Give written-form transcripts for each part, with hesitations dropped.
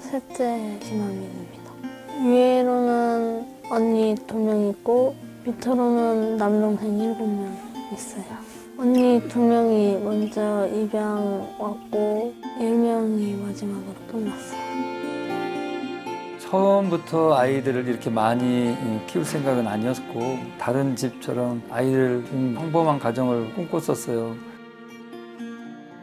셋째 김하민입니다. 위로는 언니 2명 있고 밑으로는 남동생 7명 있어요. 언니 2명이 먼저 입양 왔고 10명이 마지막으로 끝났어요. 처음부터 아이들을 이렇게 많이 키울 생각은 아니었고 다른 집처럼 아이를 평범한 가정을 꿈꿨었어요.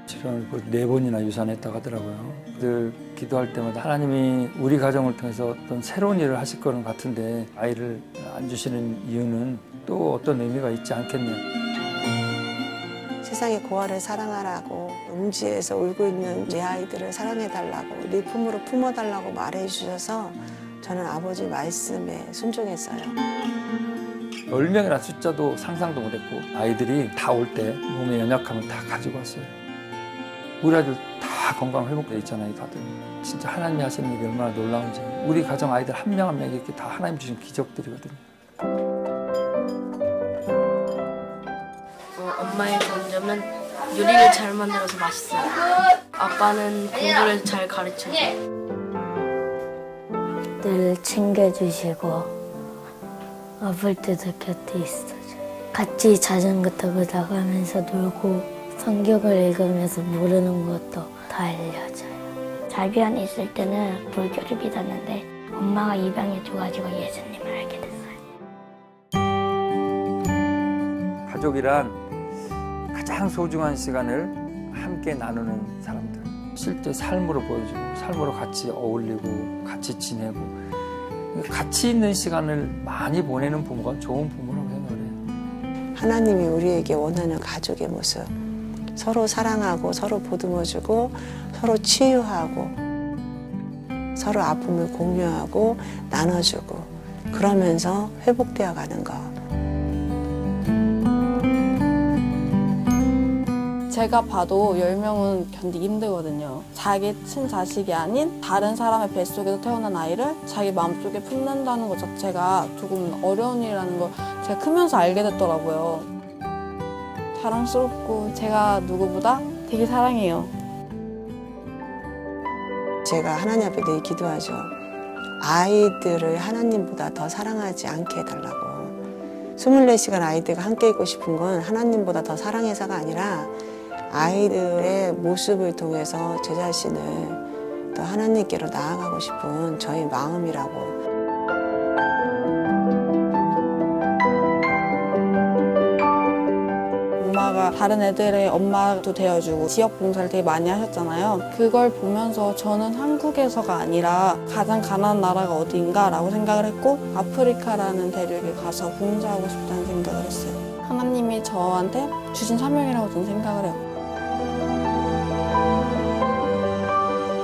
출연을 4번이나 유산했다고 하더라고요. 늘 기도할 때마다 하나님이 우리 가정을 통해서 어떤 새로운 일을 하실 거는 같은데 아이를 안 주시는 이유는 또 어떤 의미가 있지 않겠냐. 세상의 고아를 사랑하라고, 음지에서 울고 있는 내 아이들을 사랑해달라고, 네 품으로 품어달라고 말해주셔서 저는 아버지 말씀에 순종했어요. 10명이라는 숫자도 상상도 못했고 아이들이 다 올 때 몸에 연약함을 다 가지고 왔어요. 우리 아이들 다 건강 회복돼 있잖아요, 다들. 진짜 하나님이 하시는 일이 얼마나 놀라운지. 우리 가정 아이들 한 명 한 명이 이렇게 다 하나님 주신 기적들이거든요. 엄마의 좋은 점은 요리를 잘 만들어서 맛있어요. 아빠는 공부를 잘 가르쳐요. 늘 챙겨주시고 아플 때도 곁에 있어줘요. 같이 자전거 타고 나가면서 놀고 성경을 읽으면서 모르는 것도 다 알려줘요. 자비안에 있을 때는 불교를 믿었는데 엄마가 입양해줘가지고 예수님을 알게 됐어요. 가족이란 가장 소중한 시간을 함께 나누는 사람들. 실제 삶으로 보여주고 삶으로 같이 어울리고 같이 지내고 같이 있는 시간을 많이 보내는 부모가 좋은 부모라고 생각을 해요. 하나님이 우리에게 원하는 가족의 모습. 서로 사랑하고 서로 보듬어주고 서로 치유하고 서로 아픔을 공유하고 나눠주고 그러면서 회복되어 가는 것. 제가 봐도 10명은 견디기 힘들거든요. 자기 친자식이 아닌 다른 사람의 뱃속에서 태어난 아이를 자기 마음속에 품는다는 것 자체가 조금 어려운 일이라는 걸 제가 크면서 알게 됐더라고요. 자랑스럽고 제가 누구보다 되게 사랑해요. 제가 하나님 앞에 늘 기도하죠. 아이들을 하나님보다 더 사랑하지 않게 해달라고. 24시간 아이들과 함께 있고 싶은 건 하나님보다 더 사랑해서가 아니라 아이들의 모습을 통해서 제 자신을 더 하나님께로 나아가고 싶은 저의 마음이라고. 엄마가 다른 애들의 엄마도 되어주고 지역 봉사를 되게 많이 하셨잖아요. 그걸 보면서 저는 한국에서가 아니라 가장 가난한 나라가 어디인가라고 생각을 했고 아프리카라는 대륙에 가서 봉사하고 싶다는 생각을 했어요. 하나님이 저한테 주신 사명이라고 저는 생각을 해요.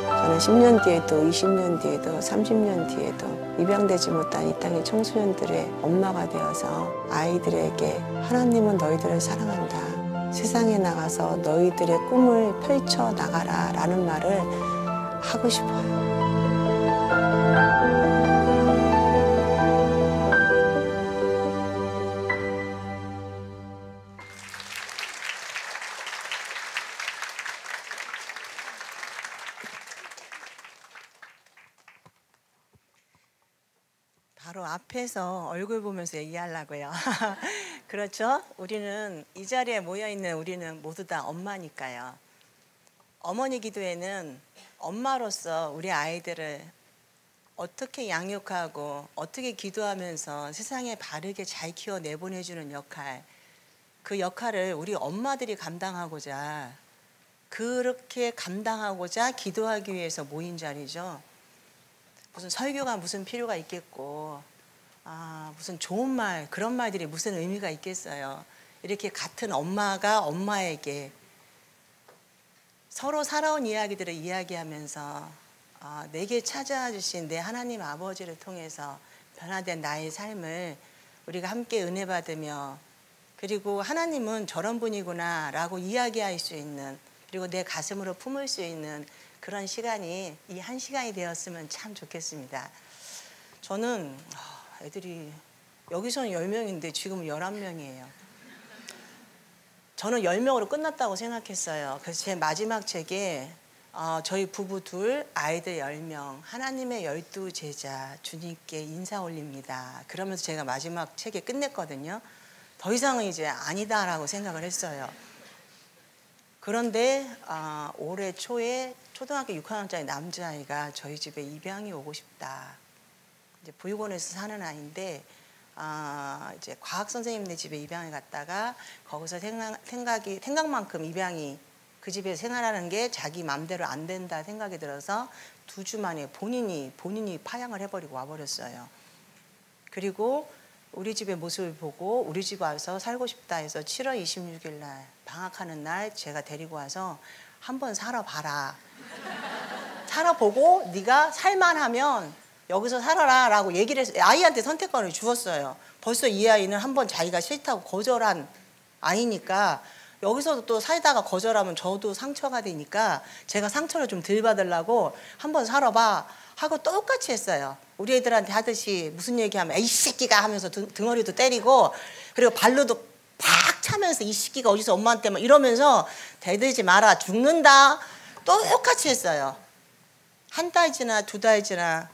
저는 10년 뒤에도 20년 뒤에도 30년 뒤에도 입양되지 못한 이 땅의 청소년들의 엄마가 되어서 아이들에게 하나님은 너희들을 사랑한다. 세상에 나가서 너희들의 꿈을 펼쳐나가라 라는 말을 하고 싶어요. 바로 앞에서 얼굴 보면서 얘기하려고요. 그렇죠? 우리는 이 자리에 모여있는 우리는 모두 다 엄마니까요. 어머니 기도에는 엄마로서 우리 아이들을 어떻게 양육하고 어떻게 기도하면서 세상에 바르게 잘 키워 내보내주는 역할, 그 역할을 우리 엄마들이 감당하고자 그렇게 감당하고자 기도하기 위해서 모인 자리죠. 무슨 설교가 무슨 필요가 있겠고 무슨 좋은 말 그런 말들이 무슨 의미가 있겠어요. 이렇게 같은 엄마가 엄마에게 서로 살아온 이야기들을 이야기하면서 내게 찾아와 주신 내 하나님 아버지를 통해서 변화된 나의 삶을 우리가 함께 은혜 받으며 그리고 하나님은 저런 분이구나 라고 이야기할 수 있는 그리고 내 가슴으로 품을 수 있는 그런 시간이 이 1시간이 되었으면 참 좋겠습니다. 저는 애들이 여기서는 10명인데 지금은 11명이에요. 저는 10명으로 끝났다고 생각했어요. 그래서 제 마지막 책에 저희 부부 둘, 아이들 10명, 하나님의 12제자, 주님께 인사 올립니다. 그러면서 제가 마지막 책에 끝냈거든요. 더 이상은 이제 아니다라고 생각을 했어요. 그런데 올해 초에 초등학교 6학년짜리 남자아이가 저희 집에 입양이 오고 싶다. 이제 보육원에서 사는 아이인데 이제 과학 선생님네 집에 입양을 갔다가 거기서 생각만큼 입양이 그 집에서 생활하는 게 자기 맘대로 안 된다 생각이 들어서 2주 만에 본인이 파양을 해버리고 와버렸어요. 그리고 우리 집의 모습을 보고 우리 집 와서 살고 싶다 해서 7월 26일 날 방학하는 날 제가 데리고 와서 한번 살아봐라. 살아보고 네가 살만하면 여기서 살아라 라고 얘기를 해서 아이한테 선택권을 주었어요. 벌써 이 아이는 한번 자기가 싫다고 거절한 아이니까 여기서도 또 살다가 거절하면 저도 상처가 되니까 제가 상처를 좀 덜 받으려고 한번 살아봐 하고 똑같이 했어요. 우리 애들한테 하듯이 무슨 얘기하면 이 새끼가 하면서 등어리도 때리고 그리고 발로도 팍 차면서 이 새끼가 어디서 엄마한테 막 이러면서 대들지 마라 죽는다 똑같이 했어요. 한 달 지나 2달 지나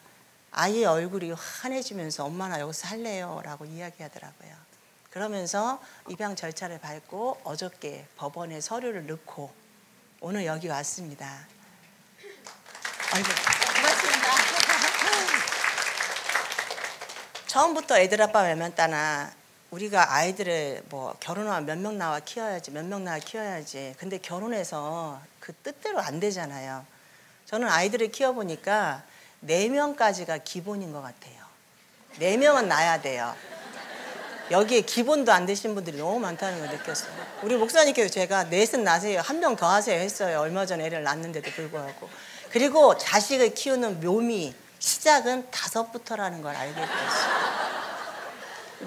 아이의 얼굴이 환해지면서 엄마 나 여기서 살래요 라고 이야기하더라고요. 그러면서 입양 절차를 밟고 어저께 법원에 서류를 넣고 오늘 여기 왔습니다. 아이고, 고맙습니다. 처음부터 애들 아빠 맺면 따나 우리가 아이들을 뭐 결혼하면 몇 명 나와 키워야지 몇 명 나와 키워야지 근데 결혼해서 그 뜻대로 안 되잖아요. 저는 아이들을 키워보니까 4명까지가 기본인 것 같아요. 4명은 낳아야 돼요. 여기에 기본도 안 되신 분들이 너무 많다는 걸 느꼈어요. 우리 목사님께서 제가 넷은 낳으세요. 1명 더 하세요 했어요. 얼마 전에 애를 낳는데도 불구하고. 그리고 자식을 키우는 묘미, 시작은 5부터라는 걸 알게 되었어요.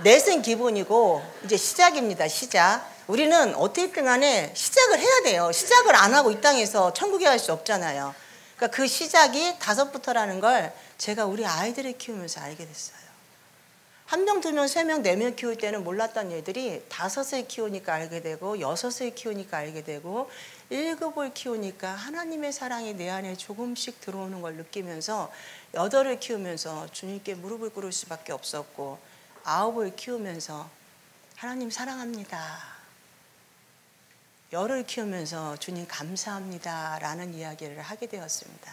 넷은 기본이고 이제 시작입니다. 시작. 우리는 어떻게든 간에 시작을 해야 돼요. 시작을 안 하고 이 땅에서 천국에 갈 수 없잖아요. 그러니까 그 시작이 5부터라는 걸 제가 우리 아이들을 키우면서 알게 됐어요. 1명, 2명, 3명, 4명 키울 때는 몰랐던 애들이 5을 키우니까 알게 되고 6을 키우니까 알게 되고 7을 키우니까 하나님의 사랑이 내 안에 조금씩 들어오는 걸 느끼면서 8을 키우면서 주님께 무릎을 꿇을 수밖에 없었고 9을 키우면서 하나님 사랑합니다. 10을 키우면서 주님 감사합니다 라는 이야기를 하게 되었습니다.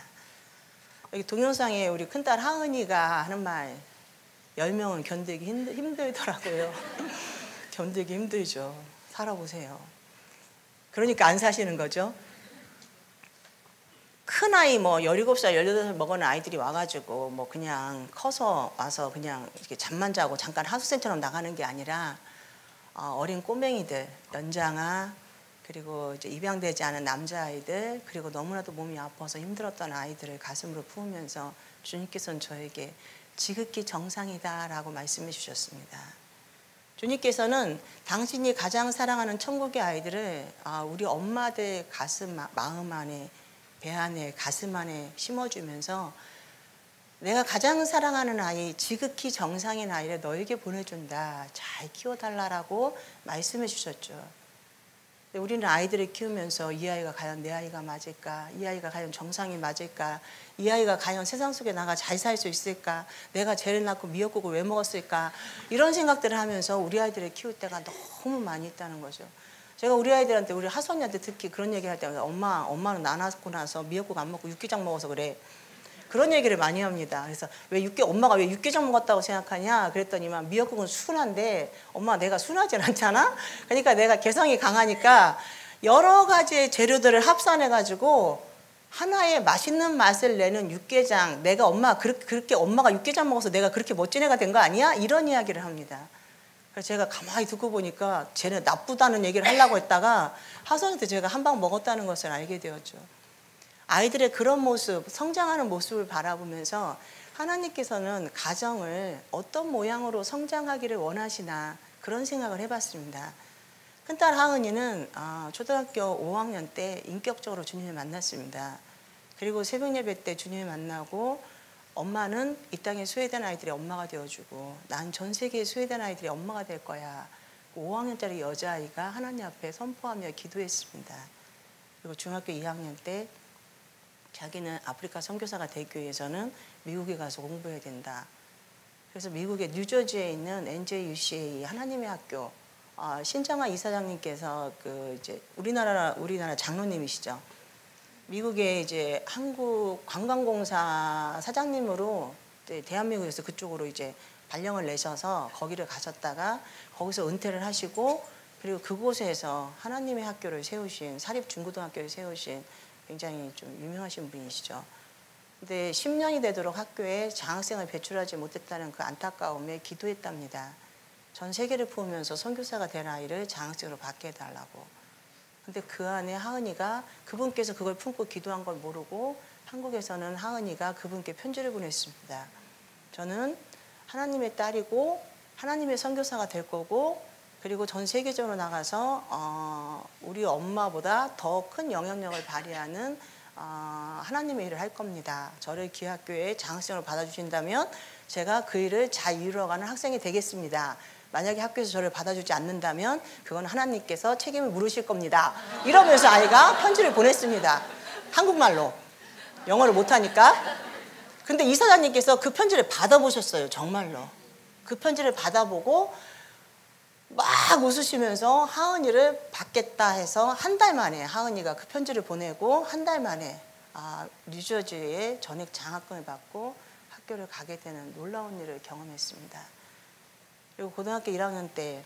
여기 동영상에 우리 큰딸 하은이가 하는 말 10명은 견디기 힘들더라고요. 견디기 힘들죠. 살아보세요. 그러니까 안 사시는 거죠. 큰 아이 뭐 17살, 18살 먹은 아이들이 와가지고 뭐 그냥 커서 와서 그냥 이렇게 잠만 자고 잠깐 하숙생처럼 나가는 게 아니라 어린 꼬맹이들, 연장아, 그리고 이제 입양되지 않은 남자아이들, 그리고 너무나도 몸이 아파서 힘들었던 아이들을 가슴으로 품으면서 주님께서는 저에게 지극히 정상이다라고 말씀해 주셨습니다. 주님께서는 당신이 가장 사랑하는 천국의 아이들을 우리 엄마들 가슴, 마음 안에, 배 안에, 가슴 안에 심어주면서 내가 가장 사랑하는 아이, 지극히 정상인 아이를 너에게 보내준다. 잘 키워달라고 말씀해 주셨죠. 우리는 아이들을 키우면서 이 아이가 과연 내 아이가 맞을까? 이 아이가 과연 정상이 맞을까? 이 아이가 과연 세상 속에 나가 잘 살 수 있을까? 내가 쟤를 낳고 미역국을 왜 먹었을까? 이런 생각들을 하면서 우리 아이들을 키울 때가 너무 많이 있다는 거죠. 제가 우리 아이들한테, 우리 하선이한테 특히 그런 얘기 할 때 엄마는 나 낳고 나서 미역국 안 먹고 육개장 먹어서 그래. 그런 얘기를 많이 합니다. 그래서 엄마가 왜 육개장 먹었다고 생각하냐? 그랬더니만 미역국은 순한데 엄마 내가 순하진 않잖아? 그러니까 내가 개성이 강하니까 여러 가지의 재료들을 합산해가지고 하나의 맛있는 맛을 내는 육개장. 내가 그렇게 엄마가 육개장 먹어서 내가 그렇게 멋진 애가 된 거 아니야? 이런 이야기를 합니다. 그래서 제가 가만히 듣고 보니까 쟤는 나쁘다는 얘기를 하려고 했다가 하선한테 제가 한 방 먹었다는 것을 알게 되었죠. 아이들의 그런 모습, 성장하는 모습을 바라보면서 하나님께서는 가정을 어떤 모양으로 성장하기를 원하시나 그런 생각을 해봤습니다. 큰딸 하은이는 초등학교 5학년 때 인격적으로 주님을 만났습니다. 그리고 새벽 예배 때 주님을 만나고 엄마는 이 땅에 소외된 아이들의 엄마가 되어주고 난 전 세계의 소외된 아이들의 엄마가 될 거야. 5학년짜리 여자아이가 하나님 앞에 선포하며 기도했습니다. 그리고 중학교 2학년 때 자기는 아프리카 선교사가 되기 위해서는 미국에 가서 공부해야 된다. 그래서 미국의 뉴저지에 있는 NJUCA 하나님의 학교 신정아 이사장님께서 그 이제 우리나라 장로님이시죠. 미국의 이제 한국 관광공사 사장님으로 대한민국에서 그쪽으로 이제 발령을 내셔서 거기를 가셨다가 거기서 은퇴를 하시고 그리고 그곳에서 하나님의 학교를 세우신 사립 중고등학교를 세우신 굉장히 좀 유명하신 분이시죠. 근데 10년이 되도록 학교에 장학생을 배출하지 못했다는 그 안타까움에 기도했답니다. 전 세계를 품으면서 선교사가 될 아이를 장학생으로 받게 해달라고. 근데 그 안에 하은이가 그분께서 그걸 품고 기도한 걸 모르고 한국에서는 하은이가 그분께 편지를 보냈습니다. 저는 하나님의 딸이고 하나님의 선교사가 될 거고 그리고 전 세계적으로 나가서 우리 엄마보다 더 큰 영향력을 발휘하는 하나님의 일을 할 겁니다. 저를 기학교에 장학생으로 받아주신다면 제가 그 일을 잘 이루어가는 학생이 되겠습니다. 만약에 학교에서 저를 받아주지 않는다면 그건 하나님께서 책임을 물으실 겁니다. 이러면서 아이가 편지를 보냈습니다. 한국말로. 영어를 못하니까. 근데 이사장님께서 그 편지를 받아보셨어요. 정말로. 그 편지를 받아보고 막 웃으시면서 하은이를 받겠다 해서 한 달 만에 하은이가 그 편지를 보내고 한 달 만에 뉴저지에 전액 장학금을 받고 학교를 가게 되는 놀라운 일을 경험했습니다. 그리고 고등학교 1학년 때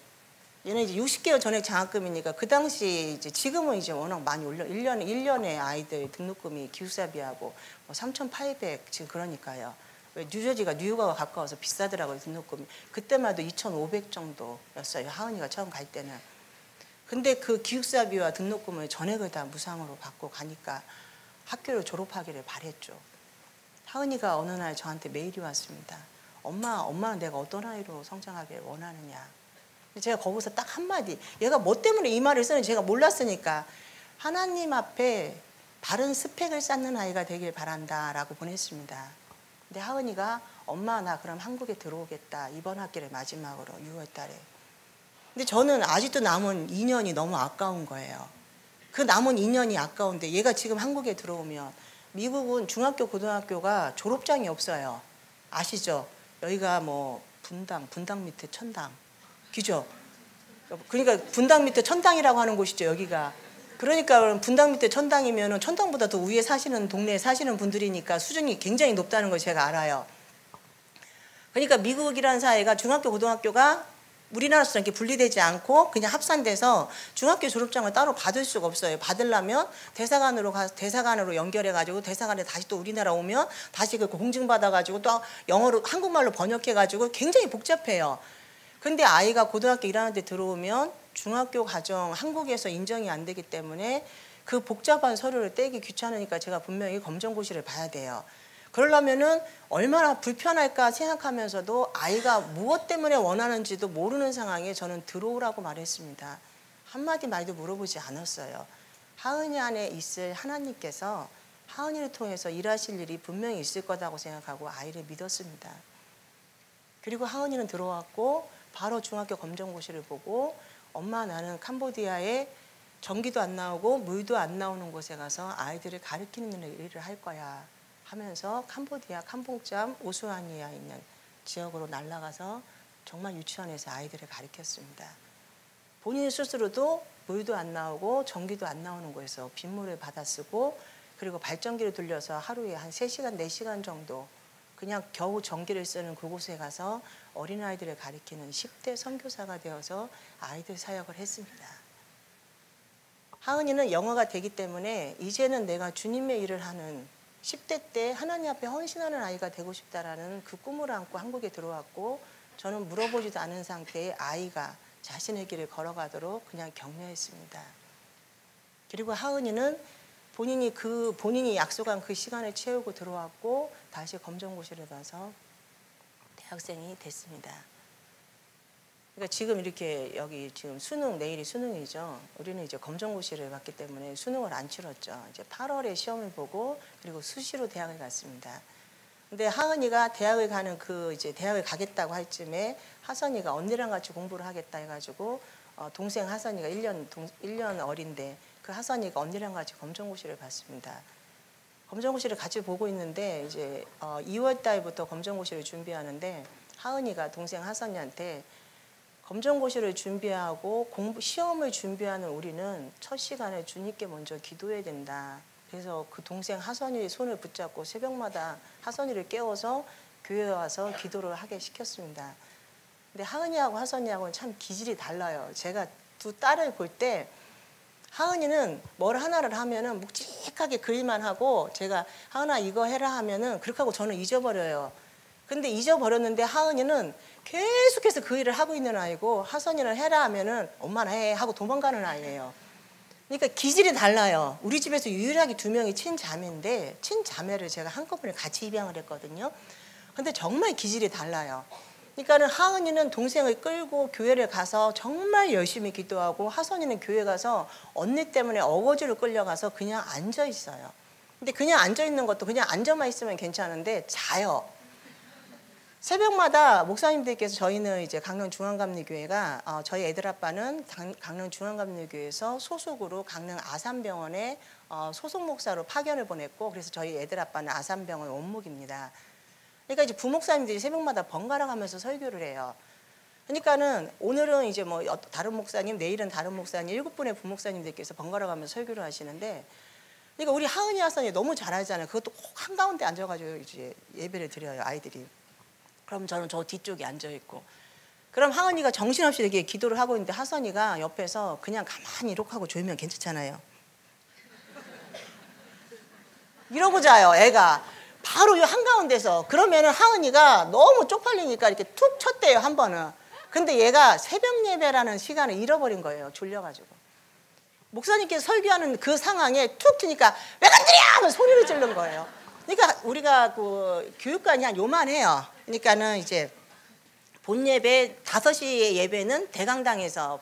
얘는 이제 60개월 전액 장학금이니까 그 당시 이제 지금은 이제 워낙 많이 올려 1년에 아이들 등록금이 기숙사비하고 뭐 3,800 지금 그러니까요. 뉴저지가 뉴욕하고 가까워서 비싸더라고요, 등록금이. 그때만 해도 2,500 정도였어요, 하은이가 처음 갈 때는. 근데 그 기숙사비와 등록금을 전액을 다 무상으로 받고 가니까 학교를 졸업하기를 바랬죠. 하은이가 어느 날 저한테 메일이 왔습니다. 엄마는 내가 어떤 아이로 성장하길 원하느냐. 제가 거기서 딱 한마디, 얘가 뭐 때문에 이 말을 쓰는지 제가 몰랐으니까 하나님 앞에 바른 스펙을 쌓는 아이가 되길 바란다라고 보냈습니다. 근데 하은이가 엄마 나 그럼 한국에 들어오겠다. 이번 학기를 마지막으로 6월 달에. 근데 저는 아직도 남은 2년이 너무 아까운 거예요. 그 남은 2년이 아까운데 얘가 지금 한국에 들어오면 미국은 중학교 고등학교가 졸업장이 없어요. 아시죠? 여기가 뭐 분당 밑에 천당. 그죠? 그러니까 분당 밑에 천당이라고 하는 곳이죠, 여기가. 그러니까 분당 밑에 천당이면 천당보다 더 위에 사시는 동네에 사시는 분들이니까 수준이 굉장히 높다는 걸 제가 알아요. 그러니까 미국이라는 사회가 중학교 고등학교가 우리나라처럼 이렇게 분리되지 않고 그냥 합산돼서 중학교 졸업장을 따로 받을 수가 없어요. 받으려면 대사관으로 연결해가지고 대사관에 다시 또 우리나라 오면 다시 그 공증받아가지고 또 영어로 한국말로 번역해가지고 굉장히 복잡해요. 근데 아이가 고등학교 1학년 때 들어오면 중학교 과정 한국에서 인정이 안 되기 때문에 그 복잡한 서류를 떼기 귀찮으니까 제가 분명히 검정고시를 봐야 돼요. 그러려면은 얼마나 불편할까 생각하면서도 아이가 무엇 때문에 원하는지도 모르는 상황에 저는 들어오라고 말했습니다. 한마디 말도 물어보지 않았어요. 하은이 안에 있을 하나님께서 하은이를 통해서 일하실 일이 분명히 있을 거라고 생각하고 아이를 믿었습니다. 그리고 하은이는 들어왔고 바로 중학교 검정고시를 보고 엄마 나는 캄보디아에 전기도 안 나오고 물도 안 나오는 곳에 가서 아이들을 가르치는 일을 할 거야 하면서 캄보디아 캄봉점 오수아니에 있는 지역으로 날아가서 정말 유치원에서 아이들을 가르쳤습니다. 본인 스스로도 물도 안 나오고 전기도 안 나오는 곳에서 빗물을 받아 쓰고 그리고 발전기를 돌려서 하루에 한 3시간, 4시간 정도 그냥 겨우 전기를 쓰는 그곳에 가서 어린아이들을 가리키는 10대 선교사가 되어서 아이들 사역을 했습니다. 하은이는 영어가 되기 때문에 이제는 내가 주님의 일을 하는 10대 때 하나님 앞에 헌신하는 아이가 되고 싶다라는 그 꿈을 안고 한국에 들어왔고 저는 물어보지도 않은 상태의 아이가 자신의 길을 걸어가도록 그냥 격려했습니다. 그리고 하은이는 본인이 약속한 그 시간을 채우고 들어왔고 다시 검정고시를 봐서 대학생이 됐습니다. 그러니까 지금 이렇게 여기 지금 내일이 수능이죠. 우리는 이제 검정고시를 봤기 때문에 수능을 안 치렀죠. 이제 8월에 시험을 보고 그리고 수시로 대학을 갔습니다. 근데 하은이가 대학을 가는 이제 대학을 가겠다고 할 쯤에 하선이가 언니랑 같이 공부를 하겠다 해가지고 동생 하선이가 1년 어린데 그 하선이가 언니랑 같이 검정고시를 봤습니다. 검정고시를 같이 보고 있는데 이제 2월 달부터 검정고시를 준비하는데 하은이가 동생 하선이한테 검정고시를 준비하고 시험을 준비하는 우리는 첫 시간에 주님께 먼저 기도해야 된다. 그래서 그 동생 하선이 손을 붙잡고 새벽마다 하선이를 깨워서 교회에 와서 기도를 하게 시켰습니다. 근데 하은이하고 하선이하고는 참 기질이 달라요. 제가 두 딸을 볼 때 하은이는 뭘 하나를 하면은 묵직하게 그 일만 하고 제가 하은아 이거 해라 하면은 그렇게 하고 저는 잊어버려요. 근데 잊어버렸는데 하은이는 계속해서 그 일을 하고 있는 아이고 하선이는 해라 하면은 엄마나 해 하고 도망가는 아이예요. 그러니까 기질이 달라요. 우리 집에서 유일하게 2명이 친자매인데 친자매를 제가 한꺼번에 같이 입양을 했거든요. 근데 정말 기질이 달라요. 그러니까는 하은이는 동생을 끌고 교회를 가서 정말 열심히 기도하고 하선이는 교회 가서 언니 때문에 어거지로 끌려가서 그냥 앉아 있어요. 근데 그냥 앉아 있는 것도 그냥 앉아만 있으면 괜찮은데 자요. 새벽마다 목사님들께서 저희는 이제 강릉중앙감리교회가 저희 애들 아빠는 강릉중앙감리교회에서 소속으로 강릉 아산병원에 소속 목사로 파견을 보냈고 그래서 저희 애들 아빠는 아산병원 원목입니다. 그러니까 이제 부목사님들이 새벽마다 번갈아 가면서 설교를 해요. 그러니까는 오늘은 이제 뭐 다른 목사님, 내일은 다른 목사님, 7분의 부목사님들께서 번갈아 가면서 설교를 하시는데, 그러니까 우리 하은이 하선이 너무 잘하잖아요. 그것도 꼭 한가운데 앉아가지고 이제 예배를 드려요, 아이들이. 그럼 저는 저 뒤쪽에 앉아 있고, 그럼 하은이가 정신없이 이렇게 기도를 하고 있는데 하선이가 옆에서 그냥 가만히 이렇게 하고 졸면 괜찮잖아요. 이러고 자요, 애가. 바로 이 한가운데서. 그러면은 하은이가 너무 쪽팔리니까 이렇게 툭 쳤대요, 한 번은. 근데 얘가 새벽 예배라는 시간을 잃어버린 거예요, 졸려가지고. 목사님께서 설교하는 그 상황에 툭 치니까 왜 건드려! 하면서 소리를 지른 거예요. 그러니까 우리가 그 교육관이 한 요만해요. 그러니까는 이제 본 예배 5시에 예배는 대강당에서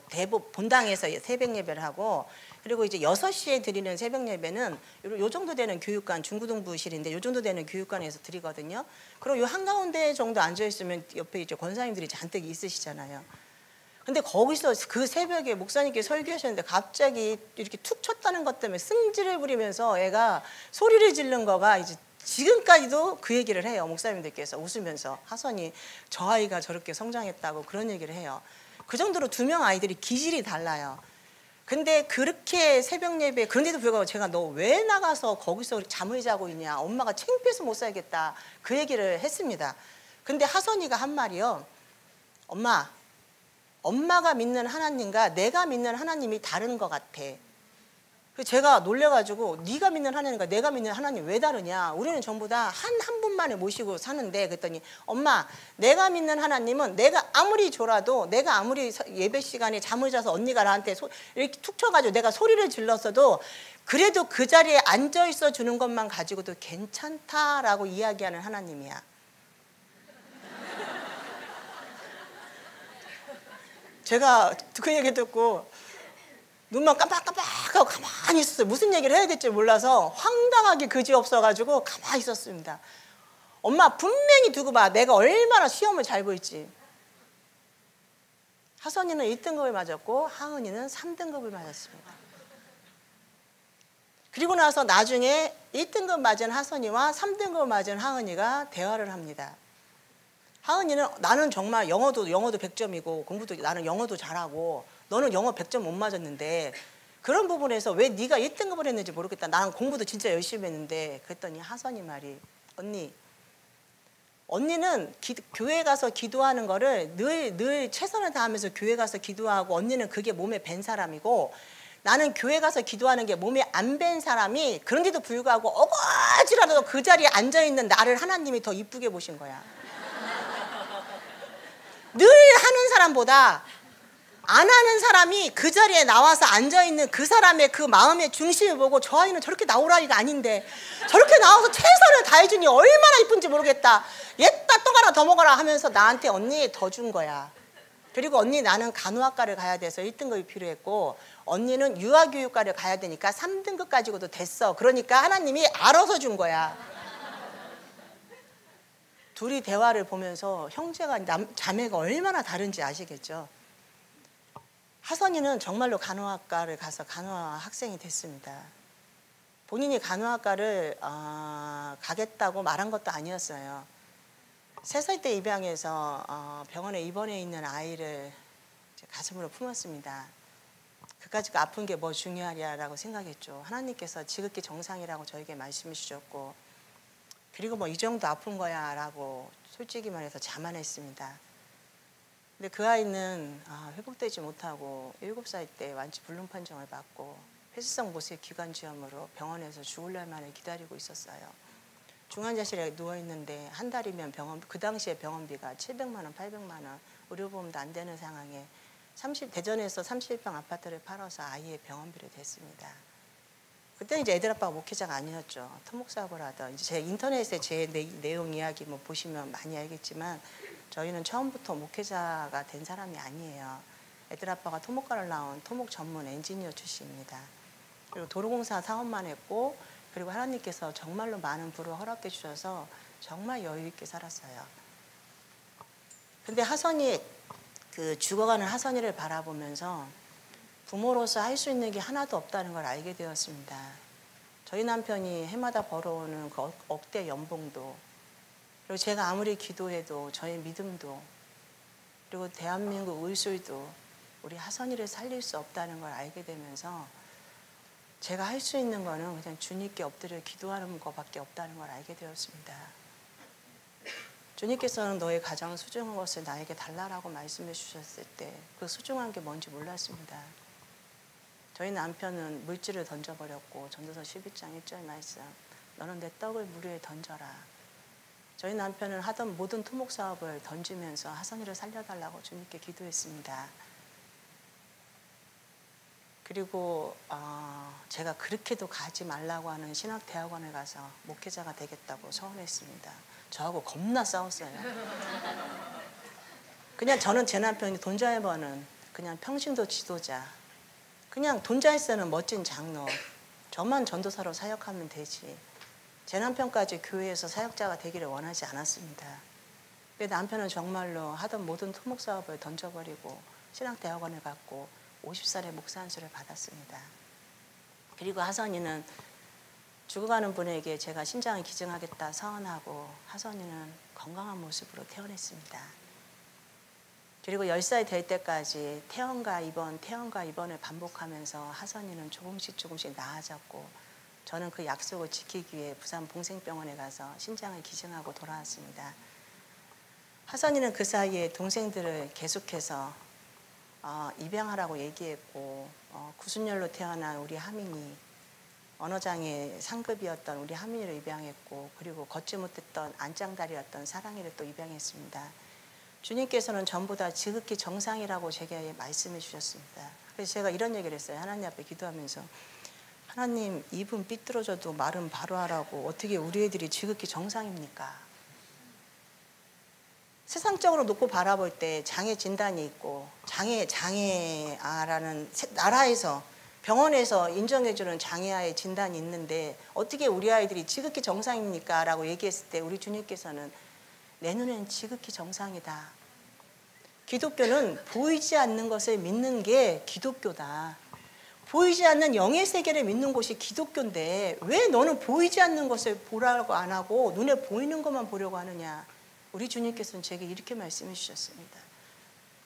본당에서 새벽 예배를 하고, 그리고 이제 6시에 드리는 새벽 예배는 요 정도 되는 교육관, 중고등부실인데 요 정도 되는 교육관에서 드리거든요. 그리고 요 한가운데 정도 앉아 있으면 옆에 이제 권사님들이 잔뜩 있으시잖아요. 근데 거기서 그 새벽에 목사님께 설교하셨는데 갑자기 이렇게 툭 쳤다는 것 때문에 승질을 부리면서 애가 소리를 지른 거가 이제 지금까지도 그 얘기를 해요. 목사님들께서 웃으면서 하선이 저 아이가 저렇게 성장했다고 그런 얘기를 해요. 그 정도로 2명 아이들이 기질이 달라요. 근데 그렇게 새벽 예배, 그런데도 불구하고 제가 너 왜 나가서 거기서 잠을 자고 있냐, 엄마가 창피해서 못 살겠다, 그 얘기를 했습니다. 근데 하선이가 한 말이요, 엄마가 믿는 하나님과 내가 믿는 하나님이 다른 것 같아. 제가 놀래가지고 네가 믿는 하나님과 내가 믿는 하나님 왜 다르냐, 우리는 전부 다 한 분만을 모시고 사는데, 그랬더니 엄마, 내가 믿는 하나님은 내가 아무리 졸아도, 내가 아무리 예배 시간에 잠을 자서 언니가 나한테 이렇게 툭 쳐가지고 내가 소리를 질렀어도 그래도 그 자리에 앉아있어 주는 것만 가지고도 괜찮다라고 이야기하는 하나님이야. 제가 그 얘기 듣고 눈만 깜빡깜빡하고 가만히 있었어요. 무슨 얘기를 해야 될지 몰라서 황당하게 그지없어가지고 가만히 있었습니다. 엄마 분명히 두고 봐, 내가 얼마나 시험을 잘 볼지. 하선이는 1등급을 맞았고 하은이는 3등급을 맞았습니다. 그리고 나서 나중에 1등급 맞은 하선이와 3등급 맞은 하은이가 대화를 합니다. 하은이는 나는 정말 영어도 100점이고 공부도 나는 영어도 잘하고 너는 영어 100점 못 맞았는데 그런 부분에서 왜 네가 1등급을 했는지 모르겠다. 나는 공부도 진짜 열심히 했는데. 그랬더니 하선이 말이, 언니는 교회 가서 기도하는 거를 늘 최선을 다하면서 교회 가서 기도하고 언니는 그게 몸에 밴 사람이고, 나는 교회 가서 기도하는 게 몸에 안 밴 사람이, 그런데도 불구하고 어거지라도 그 자리에 앉아있는 나를 하나님이 더 이쁘게 보신 거야. 늘 하는 사람보다 안 하는 사람이 그 자리에 나와서 앉아있는 그 사람의 그 마음의 중심을 보고, 저 아이는 저렇게 나올 아이가 아닌데 저렇게 나와서 최선을 다해주니 얼마나 이쁜지 모르겠다, 얘따 떡 하나 더 먹어라 하면서 나한테 언니 더 준 거야. 그리고 언니, 나는 간호학과를 가야 돼서 1등급이 필요했고 언니는 유아교육과를 가야 되니까 3등급 가지고도 됐어. 그러니까 하나님이 알아서 준 거야. 둘이 대화를 보면서 형제가 자매가 얼마나 다른지 아시겠죠? 하선이는 정말로 간호학과를 가서 간호학 학생이 됐습니다. 본인이 간호학과를 가겠다고 말한 것도 아니었어요. 3살 때 입양해서 병원에 입원해 있는 아이를 가슴으로 품었습니다. 그까짓 아픈 게 뭐 중요하냐라고 생각했죠. 하나님께서 지극히 정상이라고 저에게 말씀해 주셨고, 그리고 뭐 이 정도 아픈 거야 라고 솔직히 말해서 자만했습니다. 근데 그 아이는 회복되지 못하고 7살 때 완치 불능 판정을 받고 폐쇄성 모세 기관지염으로 병원에서 죽을 날만을 기다리고 있었어요. 중환자실에 누워있는데 한 달이면 그 당시에 병원비가 700만 원, 800만 원, 의료보험도 안 되는 상황에 대전에서 30평 아파트를 팔아서 아이의 병원비를 댔습니다. 그때는 이제 애들 아빠가 목회자가 아니었죠. 토목사고를 하던. 이제 제 인터넷에 제 내용 이야기 뭐 보시면 많이 알겠지만 저희는 처음부터 목회자가 된 사람이 아니에요. 애들 아빠가 토목과를 나온 토목 전문 엔지니어 출신입니다. 그리고 도로공사 사업만 했고, 그리고 하나님께서 정말로 많은 부를 허락해 주셔서 정말 여유 있게 살았어요. 근데 하선이 죽어가는 하선이를 바라보면서 부모로서 할 수 있는 게 하나도 없다는 걸 알게 되었습니다. 저희 남편이 해마다 벌어오는 그 억대 연봉도, 그리고 제가 아무리 기도해도 저의 믿음도, 그리고 대한민국 의술도 우리 하선이를 살릴 수 없다는 걸 알게 되면서 제가 할 수 있는 거는 그냥 주님께 엎드려 기도하는 것밖에 없다는 걸 알게 되었습니다. 주님께서는 너의 가장 소중한 것을 나에게 달라라고 말씀해 주셨을 때 그 소중한 게 뭔지 몰랐습니다. 저희 남편은 물질을 던져버렸고, 전도서 11장 1절 말씀, 너는 내 떡을 물 위에 던져라. 저희 남편은 하던 모든 토목 사업을 던지면서 하선이를 살려달라고 주님께 기도했습니다. 그리고 제가 그렇게도 가지 말라고 하는 신학대학원에 가서 목회자가 되겠다고 서원했습니다. 저하고 겁나 싸웠어요. 그냥 저는 제 남편이 돈 잘 버는 그냥 평신도 지도자, 그냥 돈 잘 쓰는 멋진 장로, 저만 전도사로 사역하면 되지, 제 남편까지 교회에서 사역자가 되기를 원하지 않았습니다. 근데 남편은 정말로 하던 모든 토목 사업을 던져버리고 신학대학원을 갔고 50살에 목사 안수를 받았습니다. 그리고 하선이는 죽어가는 분에게 제가 신장을 기증하겠다 서원하고 하선이는 건강한 모습으로 퇴원했습니다. 그리고 10살 될 때까지 퇴원과 입원을 반복하면서 하선이는 조금씩 나아졌고, 저는 그 약속을 지키기 위해 부산 봉생병원에 가서 신장을 기증하고 돌아왔습니다. 하선이는 그 사이에 동생들을 계속해서 입양하라고 얘기했고, 구순열로 태어난 우리 하민이, 언어장애 상급이었던 우리 하민이를 입양했고, 그리고 걷지 못했던 안짱다리였던 사랑이를 또 입양했습니다. 주님께서는 전부 다 지극히 정상이라고 제게 말씀해 주셨습니다. 그래서 제가 이런 얘기를 했어요. 하나님 앞에 기도하면서, 하나님, 입은 삐뚤어져도 말은 바로 하라고 어떻게 우리 애들이 지극히 정상입니까? 세상적으로 놓고 바라볼 때 장애 진단이 있고, 장애아라는 나라에서 병원에서 인정해주는 장애아의 진단이 있는데 어떻게 우리 아이들이 지극히 정상입니까? 라고 얘기했을 때 우리 주님께서는 내 눈엔 지극히 정상이다. 기독교는 보이지 않는 것을 믿는 게 기독교다. 보이지 않는 영의 세계를 믿는 것이 기독교인데 왜 너는 보이지 않는 것을 보라고 안 하고 눈에 보이는 것만 보려고 하느냐. 우리 주님께서는 제게 이렇게 말씀해 주셨습니다.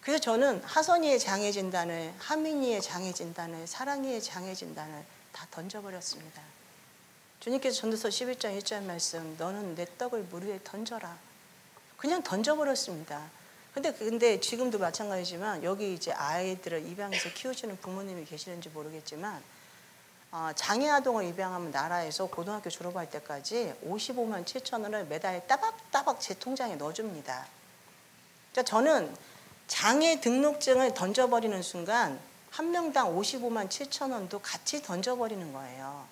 그래서 저는 하선이의 장애 진단을, 하민이의 장애 진단을, 사랑이의 장애 진단을 다 던져버렸습니다. 주님께서 전도서 11장 1절 말씀, 너는 내 떡을 물 위에 던져라. 그냥 던져버렸습니다. 근데 지금도 마찬가지지만 여기 이제 아이들을 입양해서 키우시는 부모님이 계시는지 모르겠지만 장애 아동을 입양하면 나라에서 고등학교 졸업할 때까지 55만 7천 원을 매달 따박따박 제 통장에 넣어줍니다. 그러니까 저는 장애 등록증을 던져버리는 순간 한 명당 55만 7천 원도 같이 던져버리는 거예요.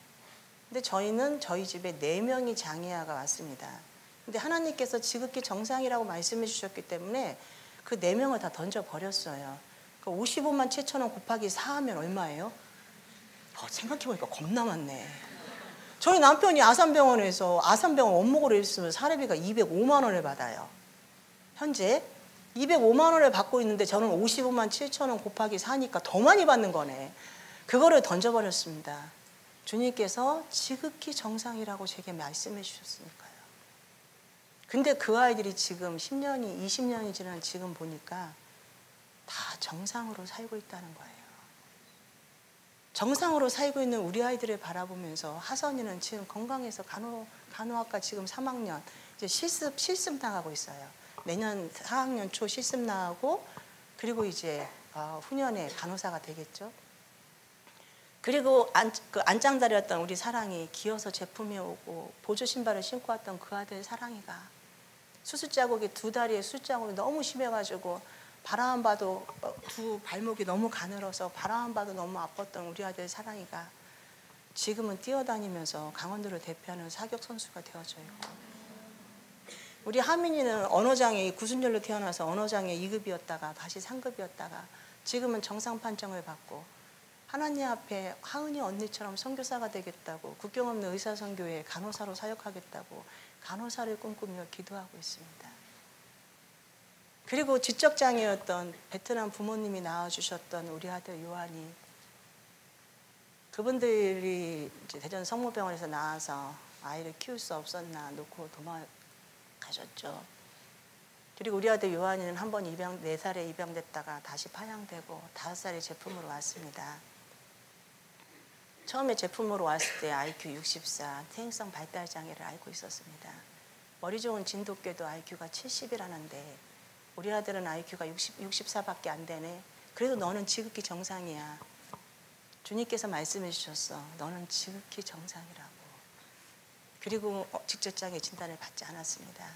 근데 저희는 저희 집에 4명이 장애아가 왔습니다. 근데 하나님께서 지극히 정상이라고 말씀해 주셨기 때문에 그 4명을 다 던져버렸어요. 그 55만 7천 원 곱하기 4하면 얼마예요? 생각해보니까 겁나 많네. 저희 남편이 아산병원에서 아산병원 원목으로 있으면 사례비가 205만 원을 받아요. 현재 205만 원을 받고 있는데 저는 55만 7천 원 곱하기 4니까 더 많이 받는 거네. 그거를 던져버렸습니다. 주님께서 지극히 정상이라고 제게 말씀해 주셨으니까요. 근데 그 아이들이 지금 10년이, 20년이 지난 지금 보니까 다 정상으로 살고 있다는 거예요. 정상으로 살고 있는 우리 아이들을 바라보면서 하선이는 지금 건강해서 간호학과 지금 3학년 이제 실습 나가고 있어요. 내년 4학년 초 실습 나가고 그리고 이제 후년에 간호사가 되겠죠. 그리고 안짱다리였던 우리 사랑이 기어서 제품이 오고 보조 신발을 신고 왔던 그 아들 사랑이가 수술 자국이 두 다리에 수술 자국이 너무 심해가지고 바라만 봐도 두 발목이 너무 가늘어서 바라만 봐도 너무 아팠던 우리 아들 사랑이가 지금은 뛰어다니면서 강원도를 대표하는 사격 선수가 되어져 있고, 우리 하민이는 언어장애 구순절로 태어나서 언어장애 2급이었다가 다시 3급이었다가 지금은 정상 판정을 받고 하나님 앞에 하은이 언니처럼 선교사가 되겠다고 국경 없는 의사선교회 간호사로 사역하겠다고 간호사를 꿈꾸며 기도하고 있습니다. 그리고 지적장애였던 베트남 부모님이 낳아주셨던 우리 아들 요한이, 그분들이 이제 대전 성모병원에서 나와서 아이를 키울 수 없었나 놓고 도망가셨죠. 그리고 우리 아들 요한이는 한 번 4살에 입양됐다가 다시 파양되고 5살에 제품으로 왔습니다. 처음에 제품으로 왔을 때 IQ 64, 퇴행성 발달장애를 앓고 있었습니다. 머리 좋은 진돗개도 IQ가 70이라는데 우리 아들은 IQ가 64밖에 안 되네. 그래도 너는 지극히 정상이야. 주님께서 말씀해 주셨어. 너는 지극히 정상이라고. 그리고 직접장애 진단을 받지 않았습니다.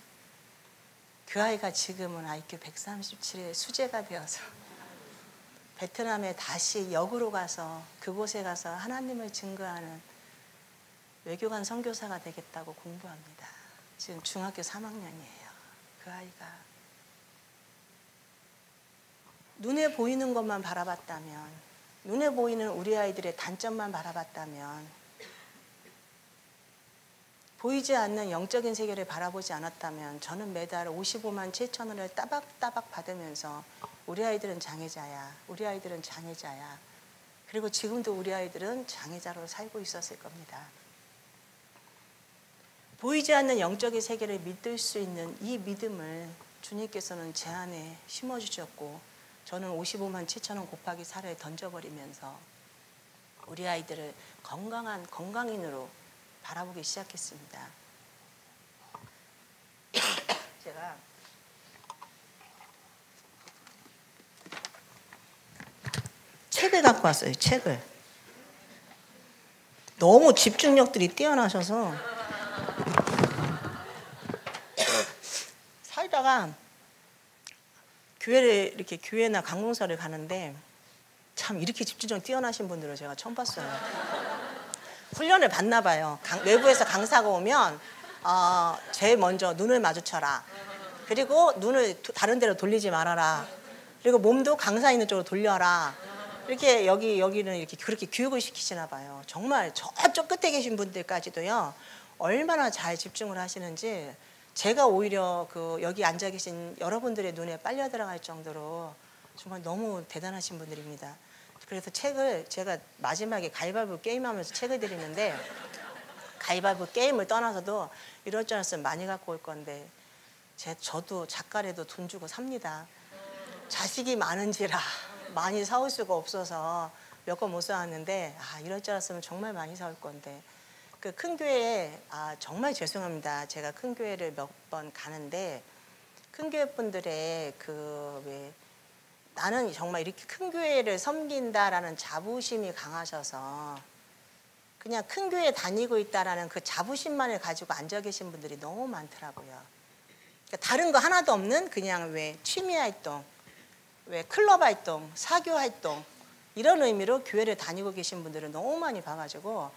그 아이가 지금은 IQ 137의 수재가 되어서 베트남에 다시 역으로 가서 그곳에 가서 하나님을 증거하는 외교관 선교사가 되겠다고 공부합니다. 지금 중학교 3학년이에요. 그 아이가 눈에 보이는 것만 바라봤다면, 눈에 보이는 우리 아이들의 단점만 바라봤다면, 보이지 않는 영적인 세계를 바라보지 않았다면 저는 매달 55만 7천 원을 따박따박 받으면서 우리 아이들은 장애자야, 우리 아이들은 장애자야, 그리고 지금도 우리 아이들은 장애자로 살고 있었을 겁니다. 보이지 않는 영적인 세계를 믿을 수 있는 이 믿음을 주님께서는 제 안에 심어주셨고, 저는 55만 7천 원 곱하기 4를 던져버리면서 우리 아이들을 건강한 건강인으로 바라보기 시작했습니다. 제가 책을 갖고 왔어요. 책을. 너무 집중력들이 뛰어나셔서 살다가 교회를 이렇게 교회나 강공사를 가는데 참 이렇게 집중력 뛰어나신 분들을 제가 처음 봤어요. 훈련을 받나 봐요. 외부에서 강사가 오면 제일 먼저 눈을 마주쳐라. 그리고 눈을 다른 데로 돌리지 말아라. 그리고 몸도 강사 있는 쪽으로 돌려라. 이렇게 여기는 이렇게 그렇게 교육을 시키시나 봐요. 정말 저쪽 끝에 계신 분들까지도요. 얼마나 잘 집중을 하시는지 제가 오히려 여기 앉아 계신 여러분들의 눈에 빨려 들어갈 정도로 정말 너무 대단하신 분들입니다. 그래서 책을 제가 마지막에 가위바위보 게임하면서 책을 드리는데, 가위바위보 게임을 떠나서도 이럴 줄 알았으면 많이 갖고 올 건데 저도 작가라도 돈 주고 삽니다. 자식이 많은지라 많이 사올 수가 없어서 몇 권 못 사왔는데 이럴 줄 알았으면 정말 많이 사올 건데, 그 큰 교회에 정말 죄송합니다. 제가 큰 교회를 몇 번 가는데 큰 교회 분들의 나는 정말 이렇게 큰 교회를 섬긴다라는 자부심이 강하셔서 그냥 큰 교회 다니고 있다라는 그 자부심만을 가지고 앉아 계신 분들이 너무 많더라고요. 그러니까 다른 거 하나도 없는 그냥 취미 활동, 클럽 활동, 사교 활동 이런 의미로 교회를 다니고 계신 분들을 너무 많이 봐가지고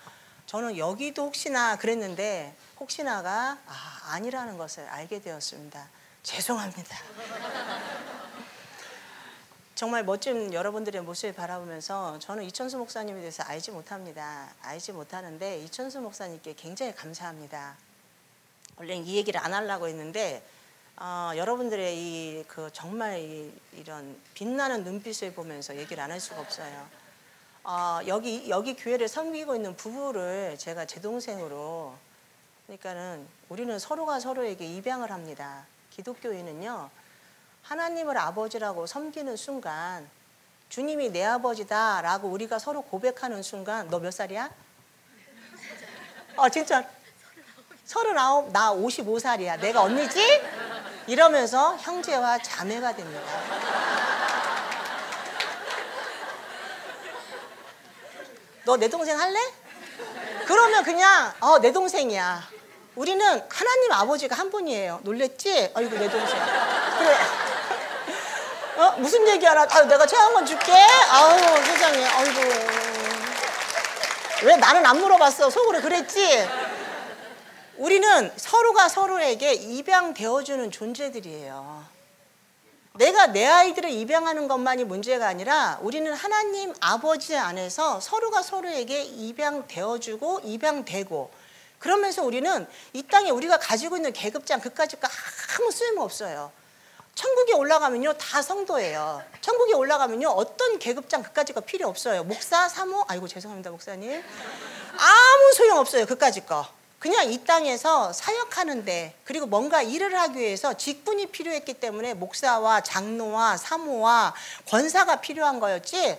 저는 여기도 혹시나 그랬는데 혹시나가 아니라는 것을 알게 되었습니다. 죄송합니다. 정말 멋진 여러분들의 모습을 바라보면서 저는 이천수 목사님에 대해서 알지 못합니다. 알지 못하는데 이천수 목사님께 굉장히 감사합니다. 원래 이 얘기를 안 하려고 했는데 여러분들의 정말 이런 빛나는 눈빛을 보면서 얘기를 안 할 수가 없어요. 여기 교회를 섬기고 있는 부부를 제가 제 동생으로, 그러니까는 우리는 서로가 서로에게 입양을 합니다. 기독교인은요, 하나님을 아버지라고 섬기는 순간, 주님이 내 아버지다라고 우리가 서로 고백하는 순간, 너 몇 살이야? 진짜 39, 나 55살이야. 내가 언니지? 이러면서 형제와 자매가 됩니다. 너 내 동생 할래? 그러면 그냥 내 동생이야. 우리는 하나님 아버지가 한 분이에요. 놀랬지? 아이고 내 동생. 그래. 무슨 얘기하라? 내가 체험권 줄게. 아우 세상에. 아이고. 왜 나는 안 물어봤어? 속으로 그랬지? 우리는 서로가 서로에게 입양되어주는 존재들이에요. 내가 내 아이들을 입양하는 것만이 문제가 아니라 우리는 하나님 아버지 안에서 서로가 서로에게 입양되어주고 입양되고, 그러면서 우리는 이 땅에 우리가 가지고 있는 계급장 그까짓 거 아무 쓸모없어요. 천국에 올라가면요 다 성도예요. 천국에 올라가면요 어떤 계급장 그까짓 거 필요 없어요. 목사, 사모, 아이고 죄송합니다 목사님, 아무 소용없어요 그까짓 거. 그냥 이 땅에서 사역하는데, 그리고 뭔가 일을 하기 위해서 직분이 필요했기 때문에 목사와 장로와 사모와 권사가 필요한 거였지,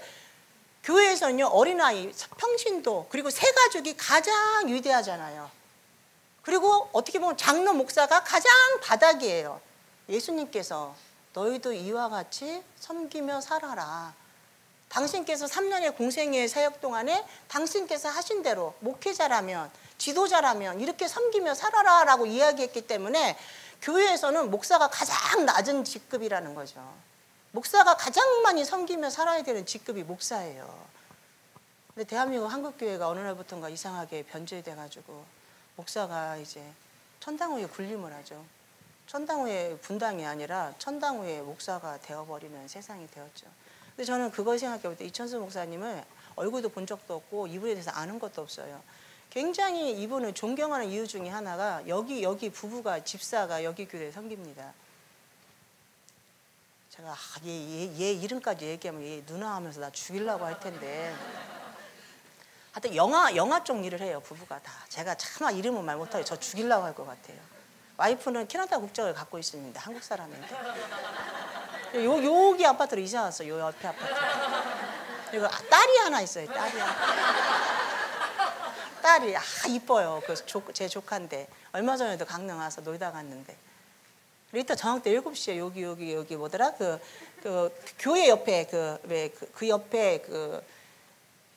교회에서는요 어린아이, 평신도, 그리고 새 가족이 가장 위대하잖아요. 그리고 어떻게 보면 장로, 목사가 가장 바닥이에요. 예수님께서 너희도 이와 같이 섬기며 살아라. 당신께서 3년의 공생애의 사역 동안에 당신께서 하신 대로 목회자라면, 지도자라면 이렇게 섬기며 살아라 라고 이야기했기 때문에 교회에서는 목사가 가장 낮은 직급이라는 거죠. 목사가 가장 많이 섬기며 살아야 되는 직급이 목사예요. 근데 대한민국 한국교회가 어느 날부터인가 이상하게 변제돼가지고 목사가 이제 천당후에 군림을 하죠. 천당후에 분당이 아니라 천당후에 목사가 되어버리는 세상이 되었죠. 근데 저는 그걸 생각해 볼 때 이천수 목사님을 얼굴도 본 적도 없고 이분에 대해서 아는 것도 없어요. 굉장히 이분을 존경하는 이유 중에 하나가 여기 부부가, 집사가 여기 교회에 섬깁니다. 제가 얘 이름까지 얘기하면 얘 누나 하면서 나 죽이려고 할 텐데, 하여튼 영화 쪽 일을 해요 부부가 다. 제가 차마 이름은 말 못하게 저 죽이려고 할 것 같아요. 와이프는 캐나다 국적을 갖고 있습니다. 한국 사람인데. 여기 아파트로 이사 왔어요. 요 옆에 아파트. 그리고 딸이 하나 있어요. 딸이 하나. 딸이 이뻐요. 제 조카인데 얼마 전에도 강릉 와서 놀다 갔는데, 이따 저녁 때 7시에 여기 뭐더라 그 교회 옆에 그 옆에 그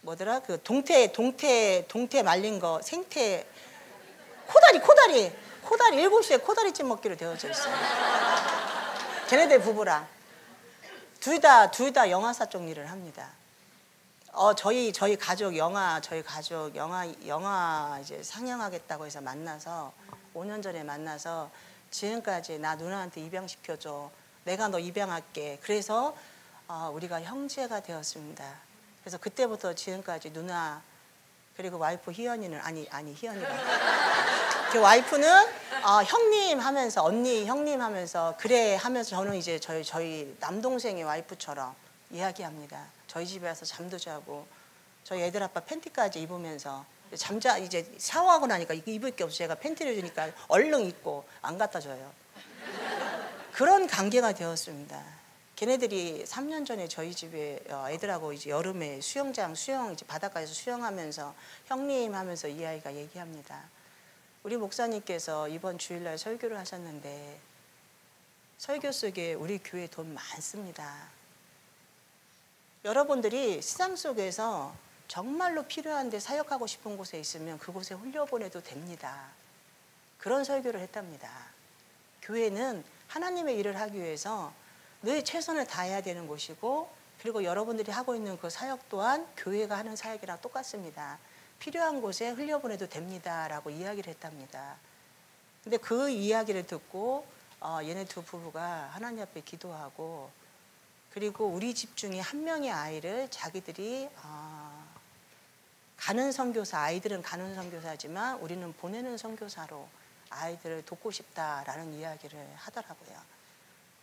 뭐더라 그 동태 말린 거 생태 코다리 7시에 코다리찜 먹기로 되어져 있어요. 걔네들 부부랑 둘 다 영화사 쪽 일을 합니다. 저희 가족 영화 이제 상영하겠다고 해서 만나서 5년 전에 만나서 지금까지 나 누나한테 입양시켜줘. 내가 너 입양할게. 그래서 우리가 형제가 되었습니다. 그래서 그때부터 지금까지 누나, 그리고 와이프 희연이는 아니 희연이가 그 와이프는 형님 하면서, 언니 형님 하면서, 그래 하면서 저는 이제 저희 남동생의 와이프처럼 이야기합니다. 저희 집에 와서 잠도 자고 저희 애들 아빠 팬티까지 입으면서 이제 샤워하고 나니까 입을 게 없어. 제가 팬티를 주니까 얼른 입고 안 갖다 줘요. 그런 관계가 되었습니다. 걔네들이 3년 전에 저희 집에 애들하고 이제 여름에 수영 이제 바닷가에서 수영하면서 형님 하면서 이 아이가 얘기합니다. 우리 목사님께서 이번 주일날 설교를 하셨는데 설교 속에 우리 교회 돈 많습니다. 여러분들이 세상 속에서 정말로 필요한데 사역하고 싶은 곳에 있으면 그곳에 홀려보내도 됩니다. 그런 설교를 했답니다. 교회는 하나님의 일을 하기 위해서 늘 최선을 다해야 되는 곳이고, 그리고 여러분들이 하고 있는 그 사역 또한 교회가 하는 사역이랑 똑같습니다. 필요한 곳에 흘려보내도 됩니다 라고 이야기를 했답니다. 근데 그 이야기를 듣고 얘네 두 부부가 하나님 앞에 기도하고, 그리고 우리 집 중에 한 명의 아이를 자기들이 가는 선교사, 아이들은 가는 선교사지만 우리는 보내는 선교사로 아이들을 돕고 싶다라는 이야기를 하더라고요.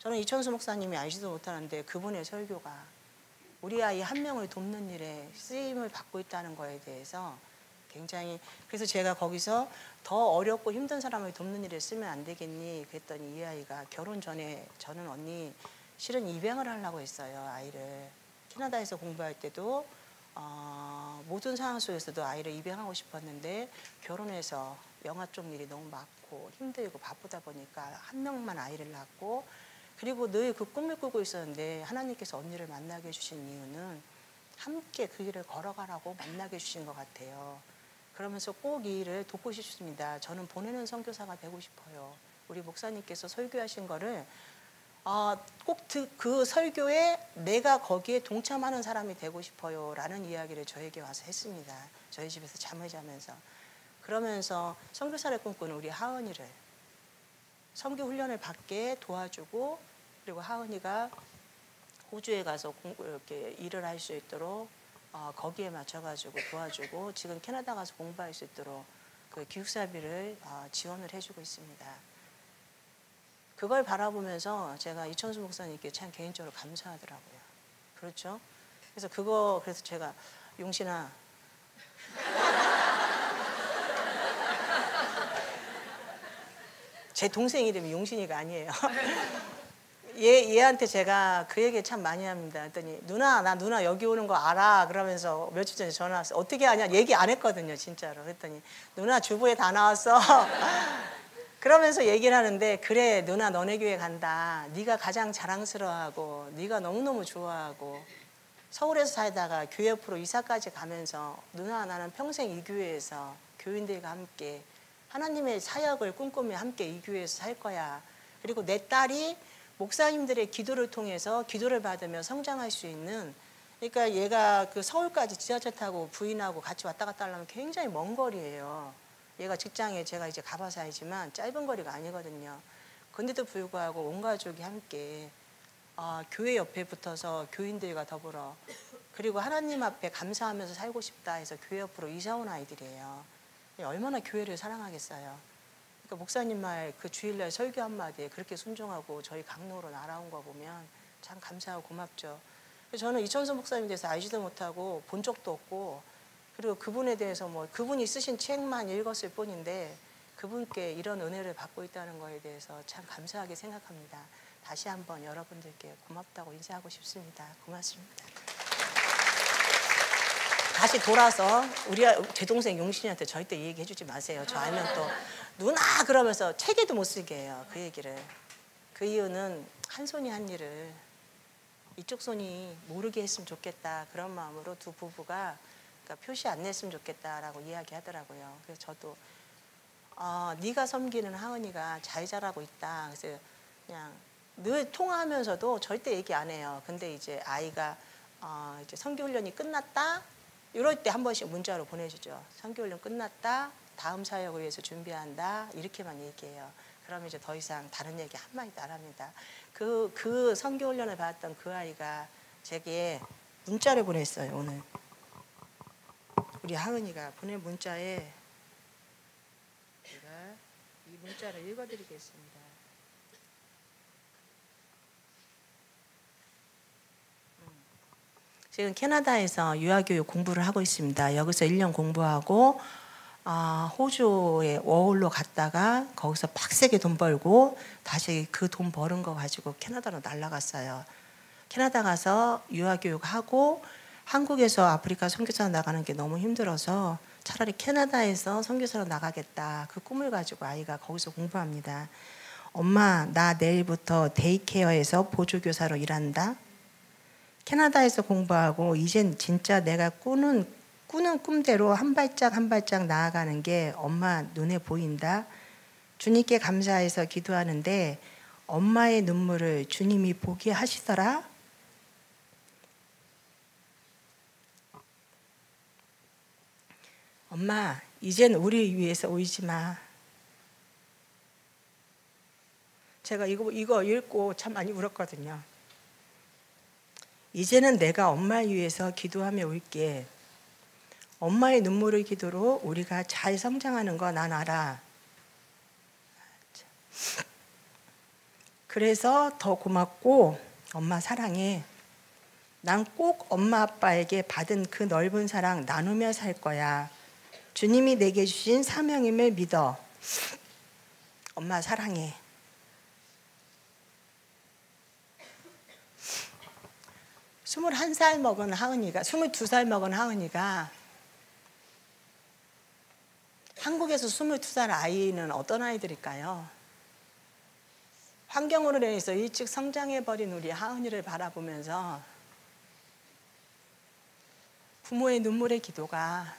저는 이천수 목사님이 알지도 못하는데 그분의 설교가 우리 아이 한 명을 돕는 일에 쓰임을 받고 있다는 거에 대해서 굉장히, 그래서 제가 거기서 더 어렵고 힘든 사람을 돕는 일에 쓰면 안 되겠니? 그랬더니 이 아이가 결혼 전에 저는 언니 실은 입양을 하려고 했어요. 아이를 캐나다에서 공부할 때도 모든 상황 속에서도 아이를 입양하고 싶었는데 결혼해서 영아 쪽 일이 너무 많고 힘들고 바쁘다 보니까 한 명만 아이를 낳고, 그리고 늘 그 꿈을 꾸고 있었는데 하나님께서 언니를 만나게 해주신 이유는 함께 그 길을 걸어가라고 만나게 해주신 것 같아요. 그러면서 꼭 이 일을 돕고 싶습니다. 저는 보내는 선교사가 되고 싶어요. 우리 목사님께서 설교하신 거를 꼭 그 설교에 내가 거기에 동참하는 사람이 되고 싶어요 라는 이야기를 저에게 와서 했습니다. 저희 집에서 잠을 자면서. 그러면서 선교사를 꿈꾸는 우리 하은이를 선교 훈련을 받게 도와주고, 그리고 하은이가 호주에 가서 이렇게 일을 할 수 있도록 거기에 맞춰가지고 도와주고, 지금 캐나다 가서 공부할 수 있도록 그 기숙사비를 지원을 해주고 있습니다. 그걸 바라보면서 제가 이천수 목사님께 참 개인적으로 감사하더라고요. 그렇죠? 그래서 제가 용신아, 제 동생 이름이 용신이가 아니에요. 얘한테 제가 그 얘기 참 많이 합니다. 그랬더니 나 누나 여기 오는 거 알아. 그러면서 며칠 전에 전화 왔어. 어떻게 아냐? 얘기 안 했거든요, 진짜로. 그랬더니 누나 주부에 다 나왔어. 그러면서 얘기를 하는데, 그래 누나 너네 교회 간다. 네가 가장 자랑스러워하고 네가 너무너무 좋아하고 서울에서 살다가 교회 옆으로 이사까지 가면서 누나 나는 평생 이 교회에서 교인들과 함께 하나님의 사역을 꿈꾸며 함께 이 교회에서 살 거야. 그리고 내 딸이 목사님들의 기도를 통해서 기도를 받으며 성장할 수 있는, 그러니까 얘가 그 서울까지 지하철 타고 부인하고 같이 왔다 갔다 하려면 굉장히 먼 거리예요. 얘가 직장에 제가 이제 가봐서 알지만 짧은 거리가 아니거든요. 그런데도 불구하고 온 가족이 함께 교회 옆에 붙어서 교인들과 더불어, 그리고 하나님 앞에 감사하면서 살고 싶다 해서 교회 옆으로 이사 온 아이들이에요. 얼마나 교회를 사랑하겠어요. 그러니까 목사님 말 그 주일날 설교 한마디에 그렇게 순종하고 저희 강로로 날아온 거 보면 참 감사하고 고맙죠. 저는 이천수 목사님 대해서 알지도 못하고 본 적도 없고, 그리고 그분에 대해서 그분이 쓰신 책만 읽었을 뿐인데 그분께 이런 은혜를 받고 있다는 거에 대해서 참 감사하게 생각합니다. 다시 한번 여러분들께 고맙다고 인사하고 싶습니다. 고맙습니다. 다시 돌아서 제 동생 용신이한테 절대 이 얘기 해주지 마세요. 저 알면 또 누나 그러면서 책에도 못 쓰게 해요. 그 얘기를. 그 이유는 한 손이 한 일을 이쪽 손이 모르게 했으면 좋겠다. 그런 마음으로 두 부부가 그러니까 표시 안 냈으면 좋겠다라고 이야기하더라고요. 그래서 저도 네가 섬기는 하은이가 잘 자라고 있다. 그래서 그냥 늘 통화하면서도 절대 얘기 안 해요. 근데 이제 아이가 이제 선교훈련이 끝났다. 이럴 때 한 번씩 문자로 보내주죠. 선교훈련 끝났다. 다음 사역을 위해서 준비한다. 이렇게만 얘기해요. 그러면 이제 더 이상 다른 얘기 한마디도 안 합니다. 그 선교훈련을 받았던 그 아이가 제게 문자를 보냈어요. 오늘 우리 하은이가 보낸 문자에 제가 이 문자를 읽어드리겠습니다. 지금 캐나다에서 유아교육 공부를 하고 있습니다. 여기서 1년 공부하고 호주에 워홀로 갔다가 거기서 빡세게 돈 벌고 다시 그 돈 버는 거 가지고 캐나다로 날아갔어요. 캐나다 가서 유아교육하고 한국에서 아프리카 선교사 나가는 게 너무 힘들어서 차라리 캐나다에서 선교사로 나가겠다. 그 꿈을 가지고 아이가 거기서 공부합니다. 엄마, 나 내일부터 데이케어에서 보조교사로 일한다. 캐나다에서 공부하고 이젠 진짜 내가 꾸는 꿈대로 한 발짝 한 발짝 나아가는 게 엄마 눈에 보인다. 주님께 감사해서 기도하는데 엄마의 눈물을 주님이 보게 하시더라. 엄마, 이젠 우리 위해서 울지 마. 제가 이거 읽고 참 많이 울었거든요. 이제는 내가 엄마를 위해서 기도하며 울게. 엄마의 눈물의 기도로 우리가 잘 성장하는 거 난 알아. 그래서 더 고맙고 엄마 사랑해. 난 꼭 엄마 아빠에게 받은 그 넓은 사랑 나누며 살 거야. 주님이 내게 주신 사명임을 믿어. 엄마 사랑해. 스물한 살 먹은 하은이가 22살 먹은 하은이가 한국에서 22살 아이는 어떤 아이들일까요? 환경으로 인해서 일찍 성장해버린 우리 하은이를 바라보면서 부모의 눈물의 기도가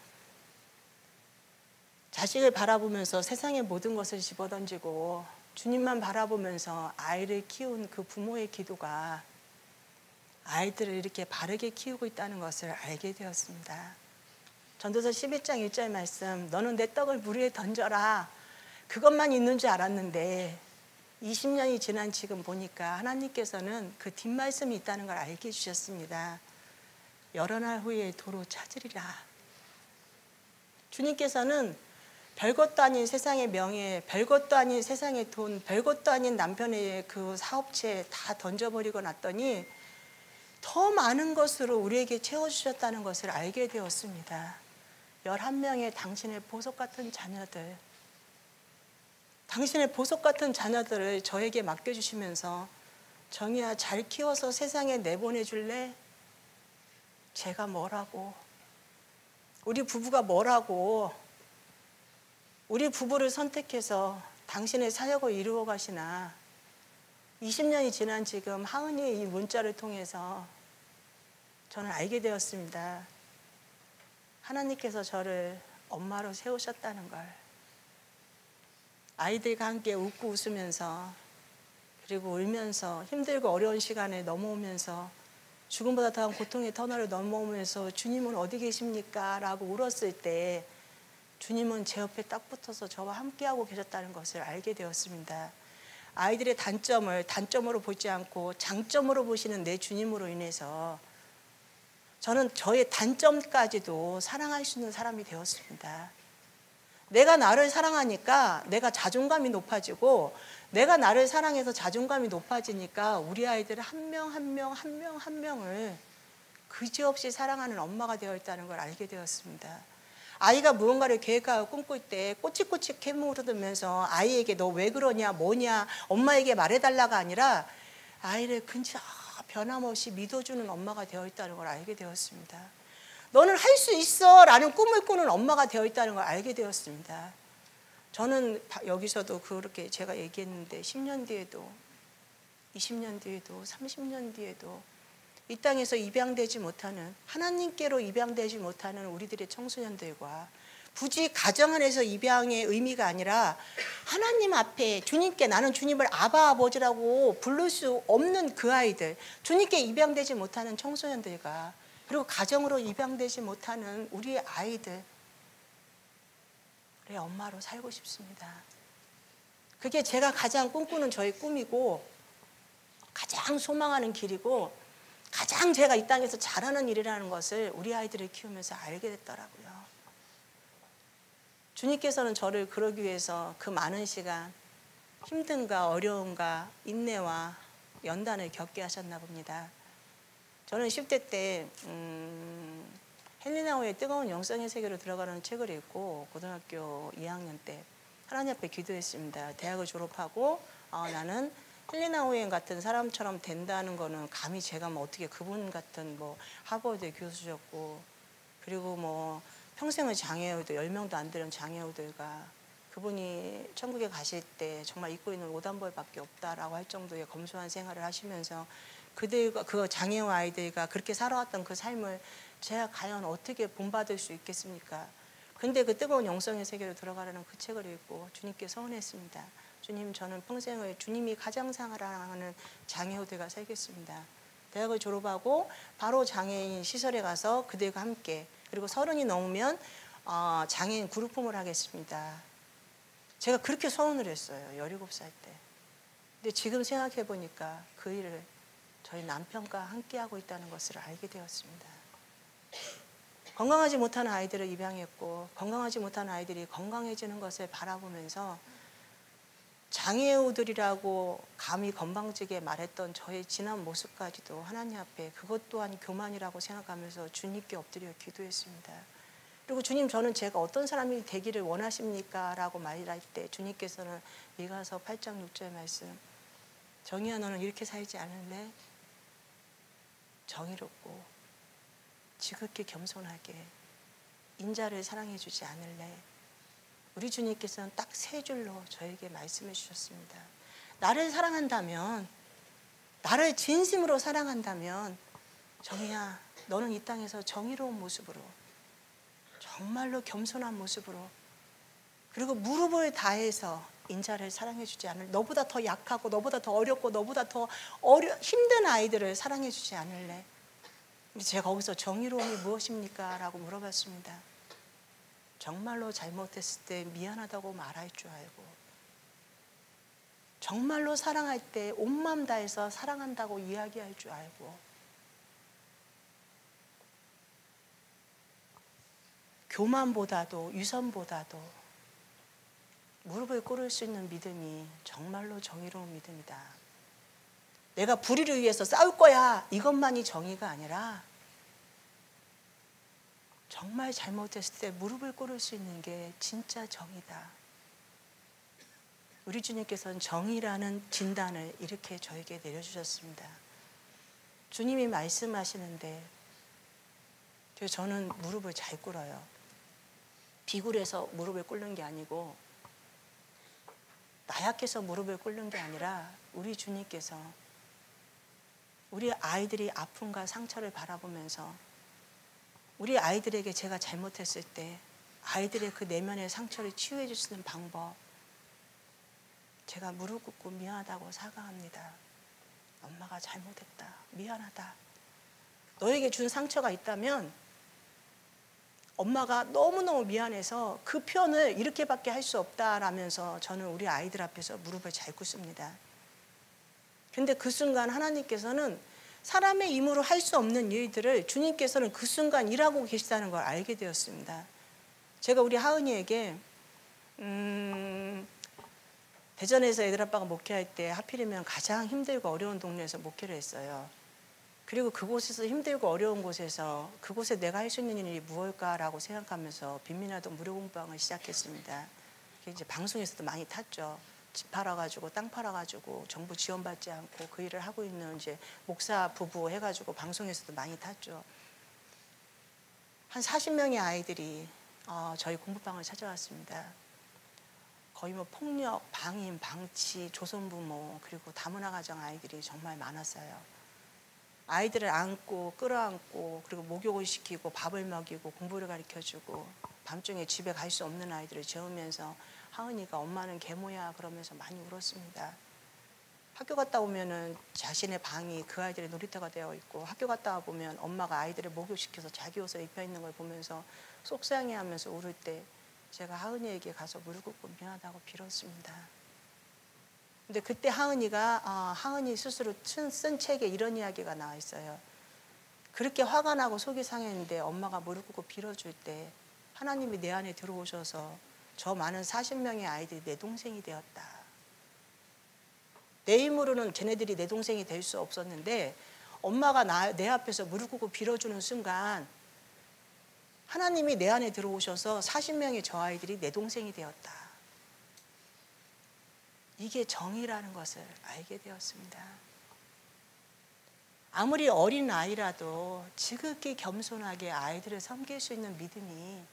자식을 바라보면서 세상의 모든 것을 집어던지고 주님만 바라보면서 아이를 키운 그 부모의 기도가 아이들을 이렇게 바르게 키우고 있다는 것을 알게 되었습니다. 전도서 11장 1절 말씀, 너는 내 떡을 물 위에 던져라. 그것만 있는 줄 알았는데 20년이 지난 지금 보니까 하나님께서는 그 뒷말씀이 있다는 걸 알게 해주셨습니다. 여러 날 후에 도로 찾으리라. 주님께서는 별것도 아닌 세상의 명예, 별것도 아닌 세상의 돈, 별것도 아닌 남편의 그 사업체 다 던져버리고 났더니 더 많은 것으로 우리에게 채워주셨다는 것을 알게 되었습니다. 11명의 당신의 보석 같은 자녀들, 당신의 보석 같은 자녀들을 저에게 맡겨주시면서 정희야 잘 키워서 세상에 내보내줄래? 제가 뭐라고? 우리 부부가 뭐라고? 우리 부부를 선택해서 당신의 사역을 이루어 가시나? 20년이 지난 지금 하은이의 이 문자를 통해서 저는 알게 되었습니다. 하나님께서 저를 엄마로 세우셨다는 걸. 아이들과 함께 웃고 웃으면서 그리고 울면서 힘들고 어려운 시간에 넘어오면서 죽음보다 더한 고통의 터널을 넘어오면서 주님은 어디 계십니까? 라고 울었을 때 주님은 제 옆에 딱 붙어서 저와 함께하고 계셨다는 것을 알게 되었습니다. 아이들의 단점을 단점으로 보지 않고 장점으로 보시는 내 주님으로 인해서 저는 저의 단점까지도 사랑할 수 있는 사람이 되었습니다. 내가 나를 사랑하니까 내가 자존감이 높아지고 내가 나를 사랑해서 자존감이 높아지니까 우리 아이들 한 명 한 명 한 명 한 명을 그지없이 사랑하는 엄마가 되어 있다는 걸 알게 되었습니다. 아이가 무언가를 계획하고 꿈꿀 때 꼬치꼬치 캐물으면서 아이에게 너 왜 그러냐 뭐냐 엄마에게 말해달라가 아니라 아이를 근처 변함없이 믿어주는 엄마가 되어 있다는 걸 알게 되었습니다. 너는 할 수 있어 라는 꿈을 꾸는 엄마가 되어 있다는 걸 알게 되었습니다. 저는 여기서도 그렇게 제가 얘기했는데 10년 뒤에도 20년 뒤에도 30년 뒤에도 이 땅에서 입양되지 못하는 하나님께로 입양되지 못하는 우리들의 청소년들과 굳이 가정 안에서 입양의 의미가 아니라 하나님 앞에 주님께 나는 주님을 아바 아버지라고 부를 수 없는 그 아이들, 주님께 입양되지 못하는 청소년들과 그리고 가정으로 입양되지 못하는 우리의 아이들의 엄마로 살고 싶습니다. 그게 제가 가장 꿈꾸는 저의 꿈이고 가장 소망하는 길이고 가장 제가 이 땅에서 잘하는 일이라는 것을 우리 아이들을 키우면서 알게 됐더라고요. 주님께서는 저를 그러기 위해서 그 많은 시간 힘든가 어려움과 인내와 연단을 겪게 하셨나 봅니다. 저는 10대 때 헬리나오의 뜨거운 영성의 세계로 들어가는 책을 읽고 고등학교 2학년 때 하나님 앞에 기도했습니다. 대학을 졸업하고 나는 헬리나오행 같은 사람처럼 된다는 거는 감히 제가 뭐 어떻게 그분 같은 뭐 하버드 교수셨고 그리고 뭐 평생을 장애우들 10명도 안 되는 장애우들과 그분이 천국에 가실 때 정말 입고 있는 오단벌밖에 없다라고 할 정도의 검소한 생활을 하시면서 그들과 그 장애우 아이들과 그렇게 살아왔던 그 삶을 제가 과연 어떻게 본받을 수 있겠습니까? 근데 그 뜨거운 영성의 세계로 들어가라는 그 책을 읽고 주님께 서원했습니다. 주님, 저는 평생을 주님이 가장 사랑하는 장애우들과 살겠습니다. 대학을 졸업하고 바로 장애인 시설에 가서 그들과 함께 그리고 30이 넘으면 장애인 그룹홈을 하겠습니다. 제가 그렇게 서원을 했어요. 17살 때. 근데 지금 생각해 보니까 그 일을 저희 남편과 함께 하고 있다는 것을 알게 되었습니다. 건강하지 못한 아이들을 입양했고 건강하지 못한 아이들이 건강해지는 것을 바라보면서 장애우들이라고 감히 건방지게 말했던 저의 지난 모습까지도 하나님 앞에 그것 또한 교만이라고 생각하면서 주님께 엎드려 기도했습니다. 그리고 주님, 저는 제가 어떤 사람이 되기를 원하십니까? 라고 말할 때 주님께서는 미가서 8장 6절 말씀, 정의야 너는 이렇게 살지 않을래? 정의롭고 지극히 겸손하게 인자를 사랑해 주지 않을래? 우리 주님께서는 딱 세 줄로 저에게 말씀해 주셨습니다. 나를 사랑한다면, 나를 진심으로 사랑한다면 정의야 너는 이 땅에서 정의로운 모습으로, 정말로 겸손한 모습으로, 그리고 무릎을 다해서 인자를 사랑해 주지 않을, 너보다 더 약하고 너보다 더 어렵고 너보다 더 힘든 아이들을 사랑해 주지 않을래? 제가 거기서 정의로움이 무엇입니까? 라고 물어봤습니다. 정말로 잘못했을 때 미안하다고 말할 줄 알고, 정말로 사랑할 때 온 마음 다해서 사랑한다고 이야기할 줄 알고, 교만보다도 유선보다도 무릎을 꿇을 수 있는 믿음이 정말로 정의로운 믿음이다. 내가 불의를 위해서 싸울 거야, 이것만이 정의가 아니라 정말 잘못했을 때 무릎을 꿇을 수 있는 게 진짜 정의다. 우리 주님께서는 정의라는 진단을 이렇게 저에게 내려주셨습니다. 주님이 말씀하시는데 저는 무릎을 잘 꿇어요. 비굴해서 무릎을 꿇는 게 아니고, 나약해서 무릎을 꿇는 게 아니라, 우리 주님께서 우리 아이들이 아픔과 상처를 바라보면서 우리 아이들에게 제가 잘못했을 때 아이들의 그 내면의 상처를 치유해 줄 수 있는 방법, 제가 무릎 꿇고 미안하다고 사과합니다. 엄마가 잘못했다, 미안하다. 너에게 준 상처가 있다면 엄마가 너무너무 미안해서 그 표현을 이렇게밖에 할 수 없다라면서 저는 우리 아이들 앞에서 무릎을 잘 꿇습니다. 근데 그 순간 하나님께서는 사람의 힘으로 할 수 없는 일들을 주님께서는 그 순간 일하고 계시다는 걸 알게 되었습니다. 제가 우리 하은이에게 대전에서 애들 아빠가 목회할 때 하필이면 가장 힘들고 어려운 동네에서 목회를 했어요. 그리고 그곳에서 힘들고 어려운 곳에서 그곳에 내가 할 수 있는 일이 무엇일까라고 생각하면서 빈민아동 무료 공부방을 시작했습니다. 이제 방송에서도 많이 탔죠. 집 팔아가지고 땅 팔아가지고 정부 지원받지 않고 그 일을 하고 있는 이제 목사 부부 해가지고 방송에서도 많이 탔죠. 한 40명의 아이들이 저희 공부방을 찾아왔습니다. 거의 뭐 폭력, 방임, 방치, 조선부모, 그리고 다문화 가정 아이들이 정말 많았어요. 아이들을 안고 끌어안고 그리고 목욕을 시키고 밥을 먹이고 공부를 가르쳐주고 밤중에 집에 갈 수 없는 아이들을 재우면서 하은이가 엄마는 계모야 그러면서 많이 울었습니다. 학교 갔다 오면은 자신의 방이 그 아이들의 놀이터가 되어 있고, 학교 갔다 보면 엄마가 아이들을 목욕시켜서 자기 옷을 입혀 있는 걸 보면서 속상해하면서 울을 때 제가 하은이에게 가서 무릎 꿇고 미안하다고 빌었습니다. 근데 그때 하은이 스스로 쓴 책에 이런 이야기가 나와 있어요. 그렇게 화가 나고 속이 상했는데 엄마가 무릎 꿇고 빌어줄 때 하나님이 내 안에 들어오셔서 저 많은 40명의 아이들이 내 동생이 되었다. 내 힘으로는 쟤네들이 내 동생이 될 수 없었는데 엄마가 내 앞에서 무릎 꿇고 빌어주는 순간 하나님이 내 안에 들어오셔서 40명의 저 아이들이 내 동생이 되었다. 이게 정의라는 것을 알게 되었습니다. 아무리 어린 아이라도 지극히 겸손하게 아이들을 섬길 수 있는 믿음이,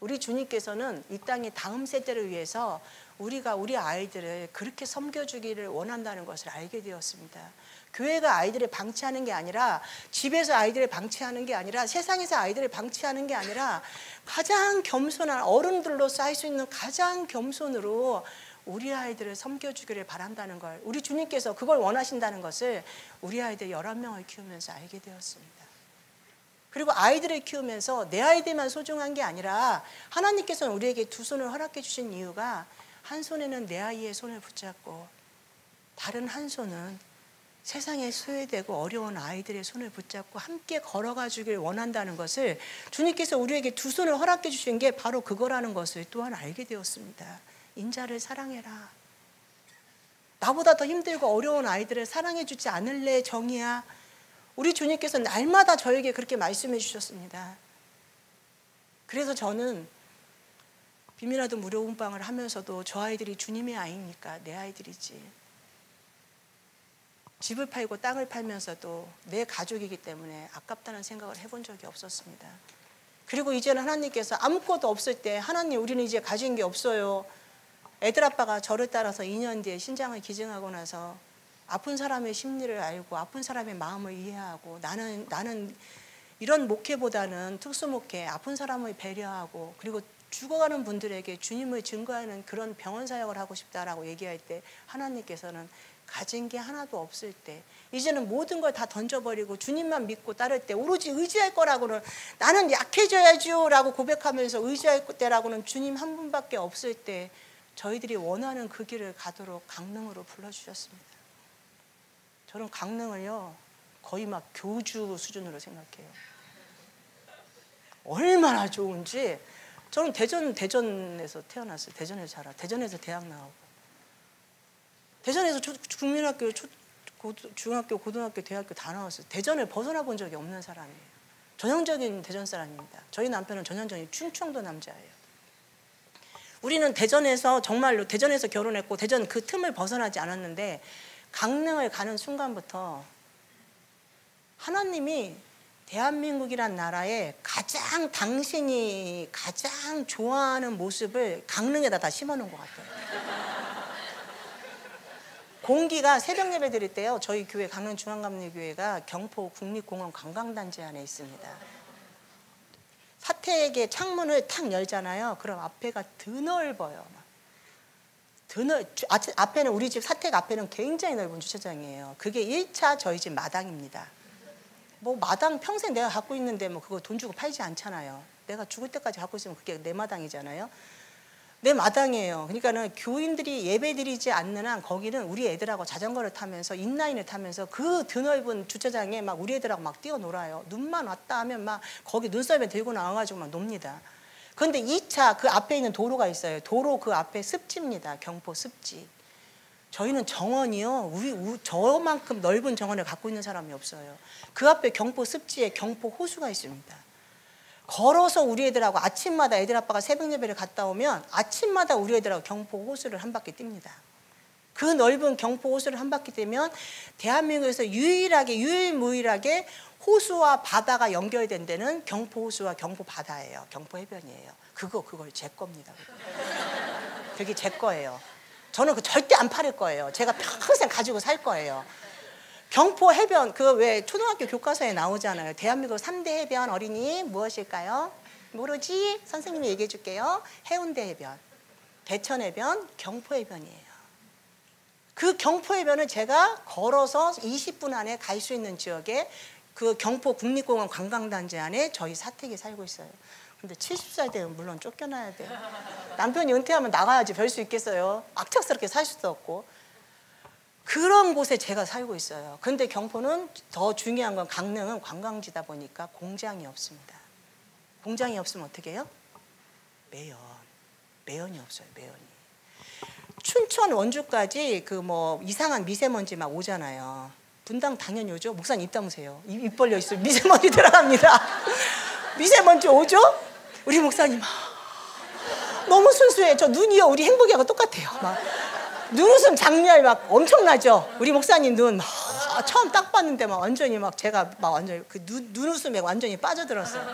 우리 주님께서는 이 땅의 다음 세대를 위해서 우리가 우리 아이들을 그렇게 섬겨주기를 원한다는 것을 알게 되었습니다. 교회가 아이들을 방치하는 게 아니라, 집에서 아이들을 방치하는 게 아니라, 세상에서 아이들을 방치하는 게 아니라 가장 겸손한 어른들로서 할 수 있는 가장 겸손으로 우리 아이들을 섬겨주기를 바란다는 걸, 우리 주님께서 그걸 원하신다는 것을 우리 아이들 11명을 키우면서 알게 되었습니다. 그리고 아이들을 키우면서 내 아이들만 소중한 게 아니라 하나님께서는 우리에게 두 손을 허락해 주신 이유가, 한 손에는 내 아이의 손을 붙잡고 다른 한 손은 세상에 소외되고 어려운 아이들의 손을 붙잡고 함께 걸어가 주길 원한다는 것을 주님께서 우리에게 두 손을 허락해 주신 게 바로 그거라는 것을 또한 알게 되었습니다. 인자를 사랑해라. 나보다 더 힘들고 어려운 아이들을 사랑해 주지 않을래 정이야. 우리 주님께서 날마다 저에게 그렇게 말씀해 주셨습니다. 그래서 저는 비밀하던 무료 운방을 하면서도 저 아이들이 주님의 아이니까 내 아이들이지. 집을 팔고 땅을 팔면서도 내 가족이기 때문에 아깝다는 생각을 해본 적이 없었습니다. 그리고 이제는 하나님께서 아무것도 없을 때 하나님 우리는 이제 가진 게 없어요. 애들 아빠가 저를 따라서 2년 뒤에 신장을 기증하고 나서 아픈 사람의 심리를 알고 아픈 사람의 마음을 이해하고 나는 이런 목회보다는 특수 목회, 아픈 사람을 배려하고 그리고 죽어가는 분들에게 주님을 증거하는 그런 병원 사역을 하고 싶다라고 얘기할 때 하나님께서는 가진 게 하나도 없을 때 이제는 모든 걸 다 던져버리고 주님만 믿고 따를 때 오로지 의지할 거라고는 나는 약해져야죠 라고 고백하면서 의지할 때라고는 주님 한 분밖에 없을 때 저희들이 원하는 그 길을 가도록 강릉으로 불러주셨습니다. 저는 강릉을요 거의 막 교주 수준으로 생각해요. 얼마나 좋은지. 저는 대전에서 태어났어요. 대전에서 자라. 대전에서 대학 나오고 대전에서 국민학교, 중학교, 고등학교, 대학교 다 나왔어요. 대전을 벗어나 본 적이 없는 사람이에요. 전형적인 대전 사람입니다. 저희 남편은 전형적인 충청도 남자예요. 우리는 대전에서 정말로 대전에서 결혼했고 대전 그 틈을 벗어나지 않았는데 강릉을 가는 순간부터 하나님이 대한민국이란 나라에 당신이 가장 좋아하는 모습을 강릉에다 다 심어놓은 것 같아요. 공기가 새벽 예배 드릴 때요. 저희 교회 강릉중앙감리교회가 경포 국립공원 관광단지 안에 있습니다. 사택의 창문을 탁 열잖아요. 그럼 앞에가 드넓어요. 앞에는 우리 집 사택 앞에는 굉장히 넓은 주차장이에요. 그게 1차 저희 집 마당입니다. 뭐 마당 평생 내가 갖고 있는데 뭐 그거 돈 주고 팔지 않잖아요. 내가 죽을 때까지 갖고 있으면 그게 내 마당이잖아요. 내 마당이에요. 그러니까는 교인들이 예배드리지 않는 한 거기는 우리 애들하고 자전거를 타면서 인라인을 타면서 그 드넓은 주차장에 막 우리 애들하고 막 뛰어놀아요. 눈만 왔다 하면 막 거기 눈썰매 들고 나와가지고 막 놉니다. 그런데 2차 그 앞에 있는 도로가 있어요. 도로 그 앞에 습지입니다. 경포 습지. 저희는 정원이요. 저만큼 넓은 정원을 갖고 있는 사람이 없어요. 그 앞에 경포 습지에 경포 호수가 있습니다. 걸어서 우리 애들하고 아침마다 애들 아빠가 새벽 예배를 갔다 오면 아침마다 우리 애들하고 경포 호수를 한 바퀴 뜁니다. 그 넓은 경포 호수를 한 바퀴 뛰면 대한민국에서 유일무이하게 호수와 바다가 연결된 데는 경포 호수와 경포 바다예요. 경포 해변이에요. 그걸 제 겁니다. 그게 제 거예요. 저는 그 절대 안 팔을 거예요. 제가 평생 가지고 살 거예요. 경포 해변, 그 왜 초등학교 교과서에 나오잖아요. 대한민국 3대 해변 어린이 무엇일까요? 모르지? 선생님이 얘기해 줄게요. 해운대 해변, 대천 해변, 경포 해변이에요. 그 경포 해변을 제가 걸어서 20분 안에 갈 수 있는 지역에 그 경포 국립공원 관광단지 안에 저희 사택이 살고 있어요. 근데 70살 되면 물론 쫓겨나야 돼요. 남편이 은퇴하면 나가야지 별 수 있겠어요. 악착스럽게 살 수도 없고. 그런 곳에 제가 살고 있어요. 근데 경포는 더 중요한 건 강릉은 관광지다 보니까 공장이 없습니다. 공장이 없으면 어떻게 해요? 매연이 없어요. 매연이. 춘천 원주까지 그 뭐 이상한 미세먼지 막 오잖아요. 분당 당연히 오죠. 목사님 입 다무세요. 입 벌려 있어요. 미세먼지 들어갑니다. 미세먼지 오죠? 우리 목사님 너무 순수해. 저 눈이요 우리 행복이하고 똑같아요. 막 눈웃음 장렬 막 엄청나죠. 우리 목사님 눈 처음 딱 봤는데 막 완전히 막 제가 막 완전히 그 눈웃음에 완전히 빠져들었어요.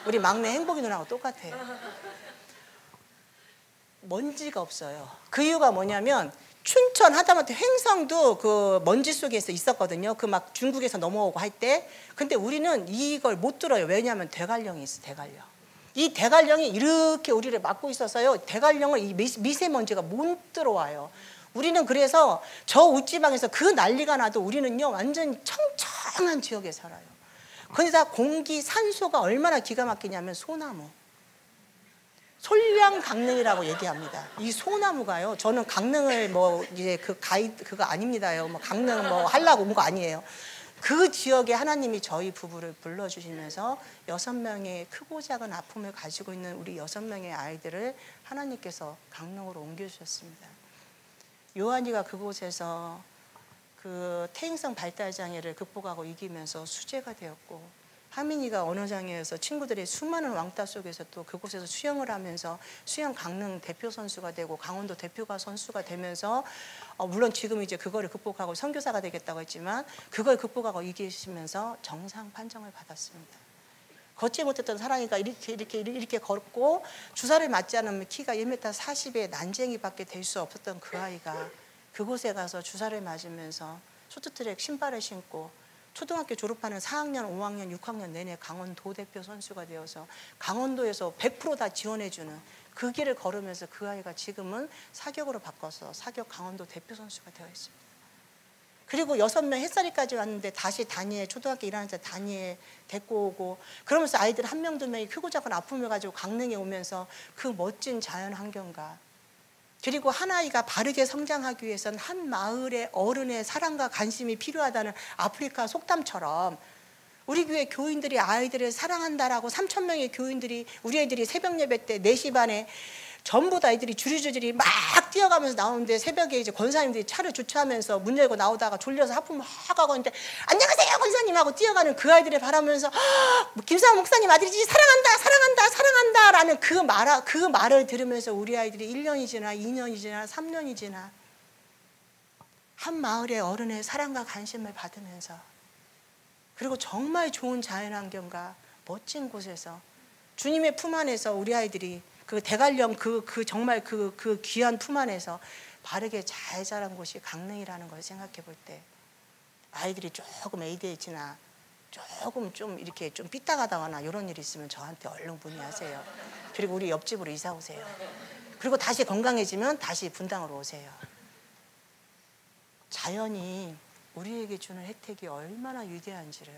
우리 막내 행복이 누나하고 똑같아요. 먼지가 없어요. 그 이유가 뭐냐면 춘천 하다못해 횡성도 그 먼지 속에서 있었거든요. 그 막 중국에서 넘어오고 할 때. 근데 우리는 이걸 못 들어요. 왜냐하면 대관령이 있어. 대관령. 이 대관령이 이렇게 우리를 막고 있어서요. 대관령을 이 미세먼지가 못 들어와요. 우리는 그래서 저 웃지방에서 그 난리가 나도 우리는요 완전 청청한 지역에 살아요. 거기다 공기 산소가 얼마나 기가 막히냐면 소나무. 솔량 강릉이라고 얘기합니다. 이 소나무가요. 저는 강릉을 뭐 이제 그 가이드 그거 아닙니다요. 뭐 강릉 뭐 하려고 온 거 아니에요. 그 지역에 하나님이 저희 부부를 불러주시면서 6명의 크고 작은 아픔을 가지고 있는 우리 6명의 아이들을 하나님께서 강릉으로 옮겨주셨습니다. 요한이가 그곳에서 그 퇴행성 발달 장애를 극복하고 이기면서 수재가 되었고, 하민이가 언어장애에서 친구들의 수많은 왕따 속에서 또 그곳에서 수영을 하면서 수영 강릉 대표 선수가 되고 강원도 대표가 선수가 되면서 물론 지금 이제 그거를 극복하고 선교사가 되겠다고 했지만 그걸 극복하고 이기시면서 정상 판정을 받았습니다. 걷지 못했던 사랑이가 이렇게 걷고 주사를 맞지 않으면 키가 1m 40의 난쟁이밖에 될 수 없었던 그 아이가 그곳에 가서 주사를 맞으면서 쇼트트랙 신발을 신고 초등학교 졸업하는 4학년, 5학년, 6학년 내내 강원도 대표 선수가 되어서 강원도에서 100% 다 지원해주는 그 길을 걸으면서 그 아이가 지금은 사격으로 바꿔서 사격 강원도 대표 선수가 되어 있습니다. 그리고 6명 햇살이까지 왔는데 다시 단위에 초등학교 1학년 때 단위에 데리고 오고 그러면서 아이들 1명, 2명이 크고 작은 아픔을 가지고 강릉에 오면서 그 멋진 자연 환경과 그리고 한 아이가 바르게 성장하기 위해서는 한 마을의 어른의 사랑과 관심이 필요하다는 아프리카 속담처럼 우리 교회 교인들이 아이들을 사랑한다라고 3,000명의 교인들이 우리 애들이 새벽 예배 때 4시 반에 전부 다 애들이 주리주리 막 뛰어가면서 나오는데 새벽에 이제 권사님들이 차를 주차하면서 문 열고 나오다가 졸려서 하품 막 하고 있는데 안녕하세요 권사님 하고 뛰어가는 그 아이들을 바라보면서 김상훈 목사님 아들이지 사랑한다 사랑한다 사랑한다 라는 그 말을 들으면서 우리 아이들이 1년이 지나 2년이 지나 3년이 지나 한 마을의 어른의 사랑과 관심을 받으면서 그리고 정말 좋은 자연환경과 멋진 곳에서 주님의 품 안에서 우리 아이들이 그 대관령 정말 그 귀한 품 안에서 바르게 잘 자란 곳이 강릉이라는 걸 생각해 볼 때 아이들이 조금 ADHD나 조금 좀 이렇게 좀 삐딱하다거나 이런 일이 있으면 저한테 얼른 문의하세요. 그리고 우리 옆집으로 이사 오세요. 그리고 다시 건강해지면 다시 분당으로 오세요. 자연이 우리에게 주는 혜택이 얼마나 위대한지를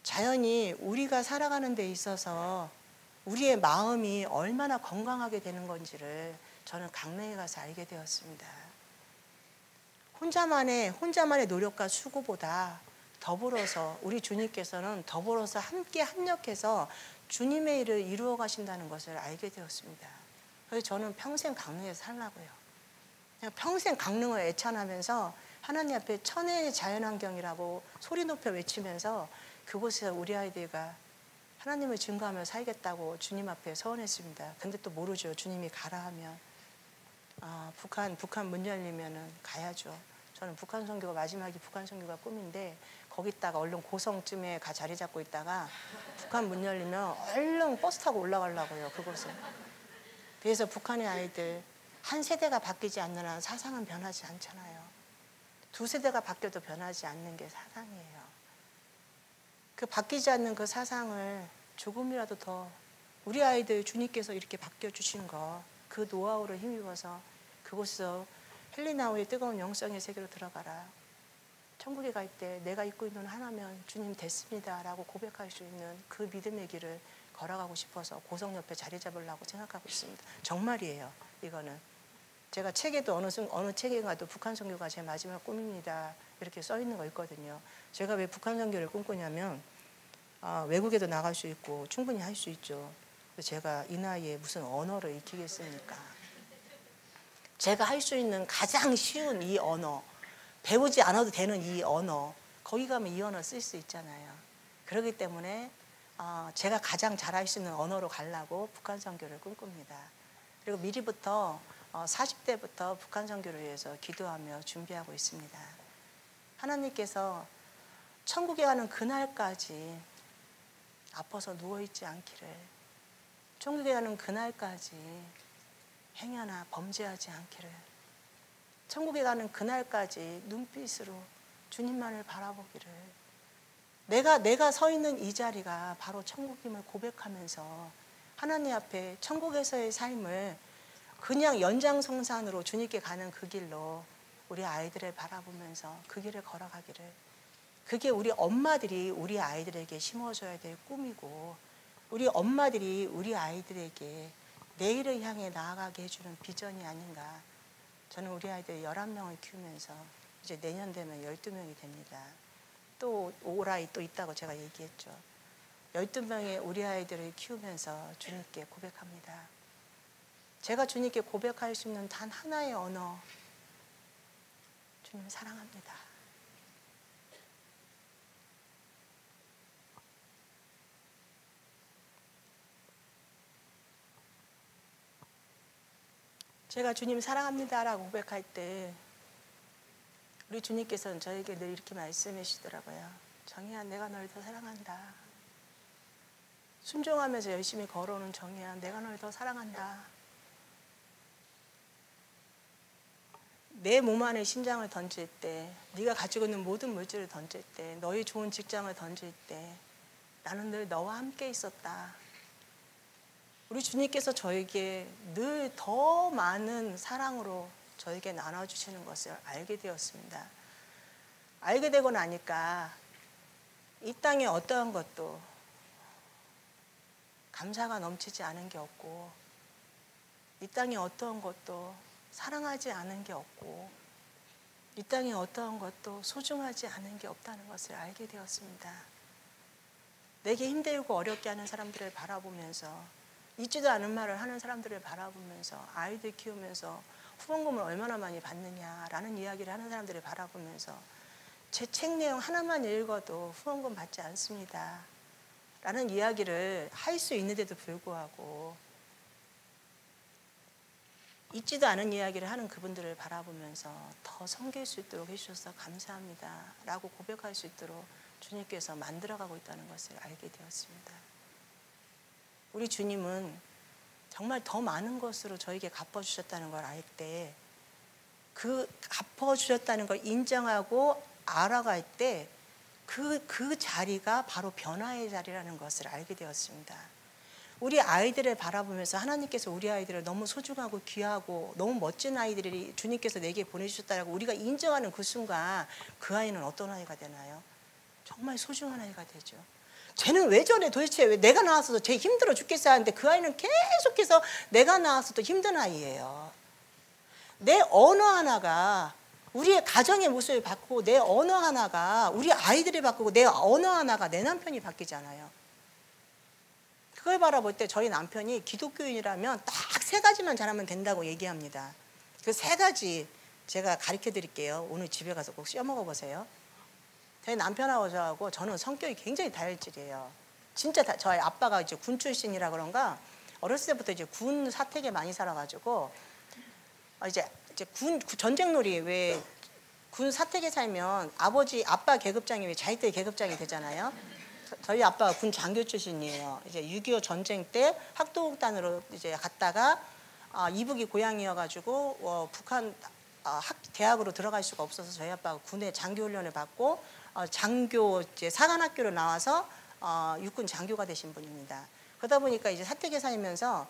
자연이 우리가 살아가는 데 있어서 우리의 마음이 얼마나 건강하게 되는 건지를 저는 강릉에 가서 알게 되었습니다. 혼자만의 노력과 수고보다 더불어서 우리 주님께서는 더불어서 함께 합력해서 주님의 일을 이루어 가신다는 것을 알게 되었습니다. 그래서 저는 평생 강릉에서 살라고요. 그냥 평생 강릉을 애찬하면서 하나님 앞에 천혜의 자연환경이라고 소리 높여 외치면서 그곳에서 우리 아이들과 하나님을 증거하며 살겠다고 주님 앞에 서원했습니다. 근데 또 모르죠. 주님이 가라 하면 북한 문 열리면은 가야죠. 저는 북한 선교가 마지막이 북한 선교가 꿈인데 거기다가 얼른 고성쯤에 자리 잡고 있다가 북한 문 열리면 얼른 버스 타고 올라가려고요. 그곳에. 그래서 북한의 아이들 한 세대가 바뀌지 않는 한 사상은 변하지 않잖아요. 2세대가 바뀌어도 변하지 않는 게 사상이에요. 그 바뀌지 않는 그 사상을 조금이라도 더 우리 아이들 주님께서 이렇게 바뀌어주신 거 그 노하우를 힘입어서 그곳에서 헬리나우의 뜨거운 영성의 세계로 들어가라. 천국에 갈 때 내가 입고 있는 하나면 주님 됐습니다 라고 고백할 수 있는 그 믿음의 길을 걸어가고 싶어서 고성 옆에 자리 잡으려고 생각하고 있습니다. 정말이에요. 이거는 제가 책에도 어느 책에 가도 북한 선교가 제 마지막 꿈입니다 이렇게 써 있는 거 있거든요. 제가 왜 북한 선교를 꿈꾸냐면 외국에도 나갈 수 있고 충분히 할 수 있죠. 제가 이 나이에 무슨 언어를 익히겠습니까? 제가 할 수 있는 가장 쉬운 이 언어, 배우지 않아도 되는 이 언어, 거기 가면 이 언어 쓸 수 있잖아요. 그렇기 때문에 제가 가장 잘할 수 있는 언어로 가려고 북한 선교를 꿈꿉니다. 그리고 미리부터 40대부터 북한 선교를 위해서 기도하며 준비하고 있습니다. 하나님께서 천국에 가는 그날까지 아파서 누워있지 않기를, 천국에 가는 그날까지 행여나 범죄하지 않기를, 천국에 가는 그날까지 눈빛으로 주님만을 바라보기를, 내가 서 있는 이 자리가 바로 천국임을 고백하면서 하나님 앞에 천국에서의 삶을 그냥 연장성산으로 주님께 가는 그 길로 우리 아이들을 바라보면서 그 길을 걸어가기를, 그게 우리 엄마들이 우리 아이들에게 심어줘야 될 꿈이고 우리 엄마들이 우리 아이들에게 내일을 향해 나아가게 해주는 비전이 아닌가. 저는 우리 아이들 11명을 키우면서 이제 내년 되면 12명이 됩니다. 또 오라이 또 있다고 제가 얘기했죠. 12명의 우리 아이들을 키우면서 주님께 고백합니다. 제가 주님께 고백할 수 있는 단 하나의 언어, 주님 사랑합니다. 제가 주님 사랑합니다라고 고백할 때 우리 주님께서는 저에게 늘 이렇게 말씀해 주시더라고요. 정희야, 내가 널 더 사랑한다. 순종하면서 열심히 걸어오는 정희야, 내가 널 더 사랑한다. 내 몸 안에 심장을 던질 때, 네가 가지고 있는 모든 물질을 던질 때, 너의 좋은 직장을 던질 때 나는 늘 너와 함께 있었다. 우리 주님께서 저에게 늘 더 많은 사랑으로 저에게 나눠주시는 것을 알게 되었습니다. 알게 되고 나니까 이 땅에 어떠한 것도 감사가 넘치지 않은 게 없고, 이 땅에 어떠한 것도 사랑하지 않은 게 없고, 이 땅에 어떠한 것도 소중하지 않은 게 없다는 것을 알게 되었습니다. 내게 힘들고 어렵게 하는 사람들을 바라보면서, 있지도 않은 말을 하는 사람들을 바라보면서, 아이들 키우면서 후원금을 얼마나 많이 받느냐라는 이야기를 하는 사람들을 바라보면서 제 책 내용 하나만 읽어도 후원금 받지 않습니다 라는 이야기를 할 수 있는데도 불구하고 있지도 않은 이야기를 하는 그분들을 바라보면서 더 섬길 수 있도록 해주셔서 감사합니다 라고 고백할 수 있도록 주님께서 만들어가고 있다는 것을 알게 되었습니다. 우리 주님은 정말 더 많은 것으로 저에게 갚아주셨다는 걸 알 때, 그 갚아주셨다는 걸 인정하고 알아갈 때 그 자리가 바로 변화의 자리라는 것을 알게 되었습니다. 우리 아이들을 바라보면서 하나님께서 우리 아이들을 너무 소중하고 귀하고 너무 멋진 아이들이 주님께서 내게 보내주셨다고 우리가 인정하는 그 순간 그 아이는 어떤 아이가 되나요? 정말 소중한 아이가 되죠. 쟤는 왜 저래? 도대체 왜 내가 나왔어도 쟤 힘들어 죽겠어 하는데 그 아이는 계속해서 내가 나왔어도 힘든 아이예요. 내 언어 하나가 우리의 가정의 모습을 바꾸고, 내 언어 하나가 우리 아이들이 바꾸고, 내 언어 하나가 내 남편이 바뀌잖아요. 그걸 바라볼 때 저희 남편이 기독교인이라면 딱 3가지만 잘하면 된다고 얘기합니다. 그 3가지 제가 가르쳐 드릴게요. 오늘 집에 가서 꼭 씌워먹어 보세요. 저희 남편하고 저하고 저는 성격이 굉장히 다혈질이에요. 진짜 저희 아빠가 이제 군 출신이라 그런가 어렸을 때부터 이제 군 사택에 많이 살아가지고 이제 군 전쟁놀이 왜 군 사택에 살면 아빠 계급장이 왜 자식들 계급장이 되잖아요. 저희 아빠가 군 장교 출신이에요. 이제 6.25 전쟁 때 학도극단으로 이제 갔다가 이북이 고향이어가지고 북한 대학으로 들어갈 수가 없어서 저희 아빠가 군에 장교 훈련을 받고 장교 이제 사관학교로 나와서 육군 장교가 되신 분입니다. 그러다 보니까 이제 사택에 살면서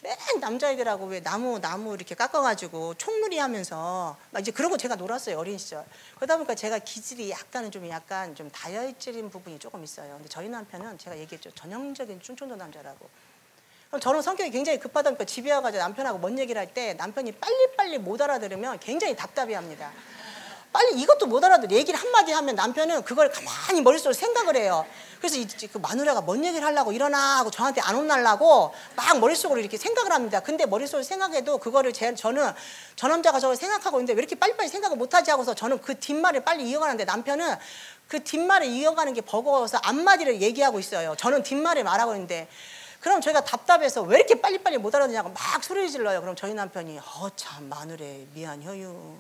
맨 남자애들하고 왜 나무 이렇게 깎아가지고 총놀이 하면서 막 이제 그러고 제가 놀았어요, 어린 시절. 그러다 보니까 제가 기질이 약간 좀 다혈질인 부분이 조금 있어요. 근데 저희 남편은 제가 얘기했죠, 전형적인 쭝촌도 남자라고. 그럼 저는 성격이 굉장히 급하다 보니까 집에 와가지고 남편하고 뭔 얘기를 할 때 남편이 빨리빨리 못 알아들으면 굉장히 답답해합니다. 빨리 이것도 못 알아도 얘기를 한마디 하면 남편은 그걸 가만히 머릿속으로 생각을 해요. 그래서 그 마누라가 뭔 얘기를 하려고 일어나 하고 저한테 안 혼날라고 막 머릿속으로 이렇게 생각을 합니다. 근데 머릿속으로 생각해도 그거를 저는 저 남자가 저걸 생각하고 있는데 왜 이렇게 빨리빨리 생각을 못하지 하고서 저는 그 뒷말을 빨리 이어가는데 남편은 그 뒷말을 이어가는 게 버거워서 앞마디를 얘기하고 있어요. 저는 뒷말을 말하고 있는데 그럼 저희가 답답해서 왜 이렇게 빨리빨리 못 알아듣냐고 막 소리 질러요. 그럼 저희 남편이 참 마누래 미안 효유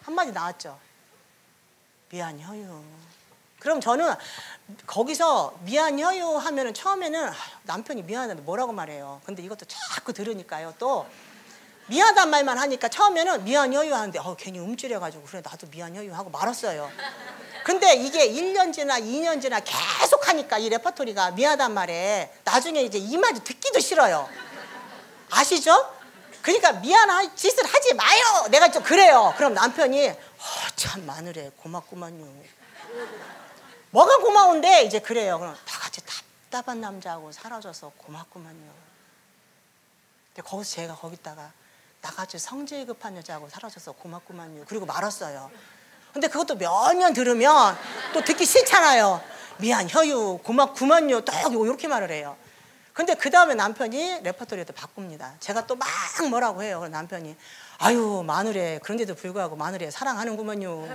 한마디 나왔죠. 미안 효유. 그럼 저는 거기서 미안 효유 하면은 처음에는 남편이 미안한데 뭐라고 말해요. 근데 이것도 자꾸 들으니까요. 또 미안하단 말만 하니까 처음에는 미안 효유 하는데 괜히 움찔해가지고 그래 나도 미안 효유 하고 말았어요. 근데 이게 1년 지나 2년 지나 계속 하니까 이 레퍼토리가 미안하단 말에 나중에 이제 이 말이 듣기도 싫어요. 아시죠? 그러니까 미안한 짓을 하지 마요. 내가 좀 그래요. 그럼 남편이 참 마누래 고맙구만요. 뭐가 고마운데 이제 그래요. 그럼 다 같이 답답한 남자하고 사라져서 고맙구만요. 근데 거기서 제가 거기다가 나같이 성질 급한 여자하고 사라져서 고맙구만요. 그리고 말았어요. 근데 그것도 몇 년 들으면 또 듣기 싫잖아요. 미안 효유 고맙구만요. 딱 이렇게 말을 해요. 근데 그 다음에 남편이 레퍼토리를 또 바꿉니다. 제가 또 막 뭐라고 해요. 남편이 아유 마누래 그런데도 불구하고 마누래 사랑하는구먼요.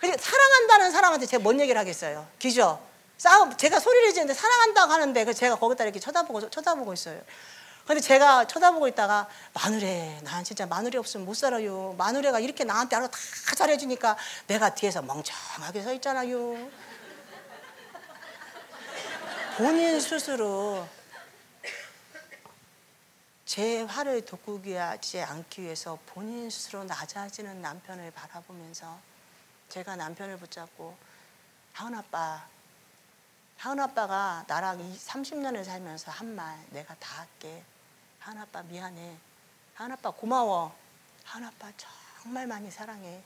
근데 사랑한다는 사람한테 제가 뭔 얘기를 하겠어요. 기죠? 제가 소리를 지르는데 사랑한다고 하는데 제가 거기다 이렇게 쳐다보고 있어요. 근데 제가 쳐다보고 있다가 마누래 난 진짜 마누래 없으면 못 살아요. 마누래가 이렇게 나한테 알아서 다 잘해주니까 내가 뒤에서 멍청하게 서 있잖아요. 본인 스스로 제 화를 돋구지 않기 위해서 본인 스스로 낮아지는 남편을 바라보면서 제가 남편을 붙잡고 하은 아빠가 나랑 30년을 살면서 한 말 내가 다 할게. 하은 아빠 미안해. 하은 아빠 고마워. 하은 아빠 정말 많이 사랑해.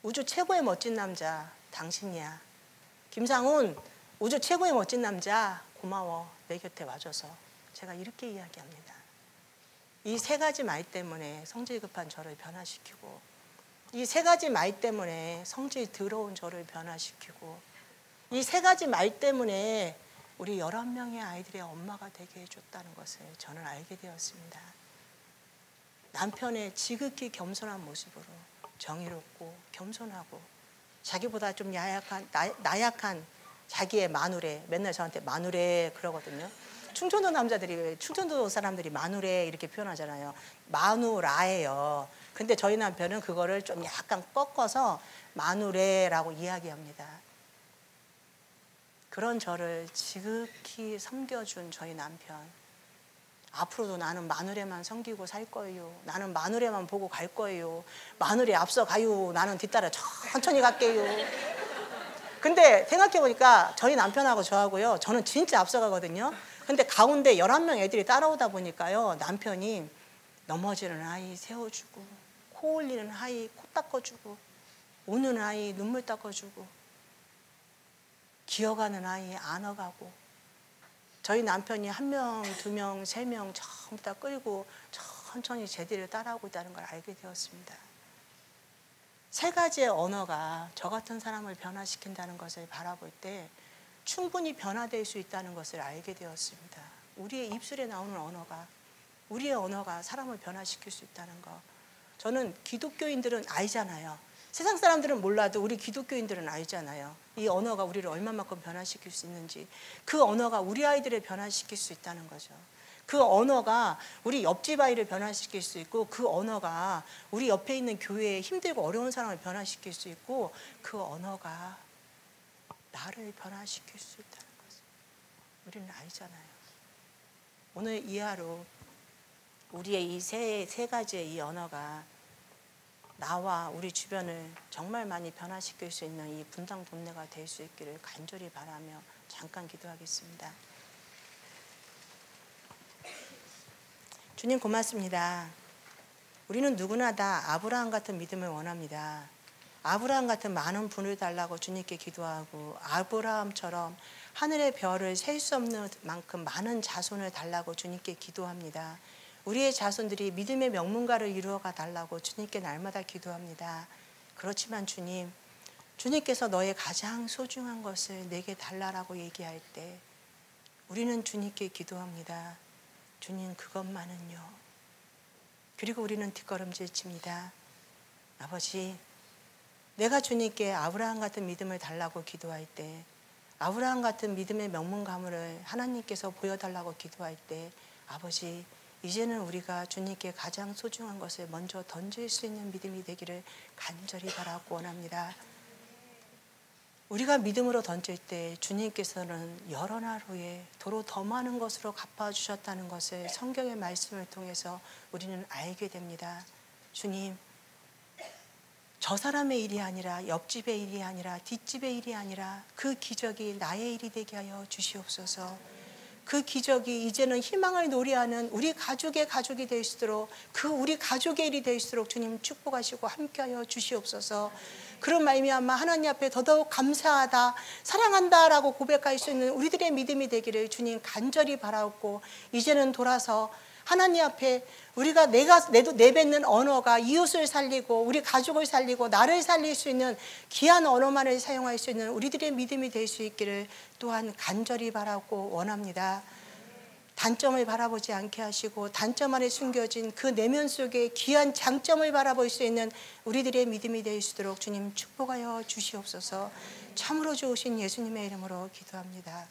우주 최고의 멋진 남자 당신이야. 김상훈 우주 최고의 멋진 남자 고마워. 내 곁에 와줘서. 제가 이렇게 이야기합니다. 이 세 가지 말 때문에 성질 급한 저를 변화시키고 이 세 가지 말 때문에 성질 더러운 저를 변화시키고 이 세 가지 말 때문에 우리 11명의 아이들의 엄마가 되게 해줬다는 것을 저는 알게 되었습니다. 남편의 지극히 겸손한 모습으로 정의롭고 겸손하고 자기보다 좀 나약한 자기의 마누래 맨날 저한테 마누래 그러거든요. 충청도 사람들이 마누래 이렇게 표현하잖아요. 마누라예요. 근데 저희 남편은 그거를 좀 약간 꺾어서 마누래라고 이야기합니다. 그런 저를 지극히 섬겨준 저희 남편. 앞으로도 나는 마누래만 섬기고 살 거예요. 나는 마누래만 보고 갈 거예요. 마누래 앞서 가요. 나는 뒤따라 천천히 갈게요. 근데 생각해보니까 저희 남편하고 저하고요. 저는 진짜 앞서가거든요. 근데 가운데 11명 애들이 따라오다 보니까요. 남편이 넘어지는 아이 세워주고 코 올리는 아이 코 닦아주고 우는 아이 눈물 닦아주고 기어가는 아이 안아가고 저희 남편이 1명, 2명, 3명 전부 다 끌고 천천히 제 뒤를 따라오고 있다는 걸 알게 되었습니다. 세 가지의 언어가 저 같은 사람을 변화시킨다는 것을 바라볼 때 충분히 변화될 수 있다는 것을 알게 되었습니다. 우리의 입술에 나오는 언어가 우리의 언어가 사람을 변화시킬 수 있다는 것. 저는 기독교인들은 알잖아요. 세상 사람들은 몰라도 우리 기독교인들은 알잖아요. 이 언어가 우리를 얼마만큼 변화시킬 수 있는지. 그 언어가 우리 아이들을 변화시킬 수 있다는 거죠. 그 언어가 우리 옆집 아이를 변화시킬 수 있고 그 언어가 우리 옆에 있는 교회에 힘들고 어려운 사람을 변화시킬 수 있고 그 언어가 나를 변화시킬 수 있다는 것을 우리는 알잖아요. 오늘 이 하루 우리의 이 세 가지의 이 언어가 나와 우리 주변을 정말 많이 변화시킬 수 있는 이 분당 동네가 될 수 있기를 간절히 바라며 잠깐 기도하겠습니다. 주님 고맙습니다. 우리는 누구나 다 아브라함 같은 믿음을 원합니다. 아브라함 같은 많은 분을 달라고 주님께 기도하고 아브라함처럼 하늘의 별을 셀 수 없는 만큼 많은 자손을 달라고 주님께 기도합니다. 우리의 자손들이 믿음의 명문가를 이루어가 달라고 주님께 날마다 기도합니다. 그렇지만 주님, 주님께서 너의 가장 소중한 것을 내게 달라라고 얘기할 때 우리는 주님께 기도합니다. 주님 그것만은요. 그리고 우리는 뒷걸음질 칩니다. 아버지, 내가 주님께 아브라함 같은 믿음을 달라고 기도할 때 아브라함 같은 믿음의 명문 가문을 하나님께서 보여달라고 기도할 때 아버지, 이제는 우리가 주님께 가장 소중한 것을 먼저 던질 수 있는 믿음이 되기를 간절히 바라고 원합니다. 우리가 믿음으로 던질 때 주님께서는 여러 날 후에 도로 더 많은 것으로 갚아주셨다는 것을 성경의 말씀을 통해서 우리는 알게 됩니다. 주님, 저 사람의 일이 아니라 옆집의 일이 아니라 뒷집의 일이 아니라 그 기적이 나의 일이 되게 하여 주시옵소서. 그 기적이 이제는 희망을 노래하는 우리 가족의 가족이 될수록 그 우리 가족의 일이 될수록 주님 축복하시고 함께하여 주시옵소서. 그런 말미암아 하나님 앞에 더더욱 감사하다, 사랑한다라고 고백할 수 있는 우리들의 믿음이 되기를 주님 간절히 바라옵고, 이제는 돌아서 하나님 앞에 우리가 내뱉는 언어가 이웃을 살리고 우리 가족을 살리고 나를 살릴 수 있는 귀한 언어만을 사용할 수 있는 우리들의 믿음이 될 수 있기를 또한 간절히 바라고 원합니다. 단점을 바라보지 않게 하시고 단점 안에 숨겨진 그 내면 속에 귀한 장점을 바라볼 수 있는 우리들의 믿음이 될 수 있도록 주님 축복하여 주시옵소서. 참으로 좋으신 예수님의 이름으로 기도합니다.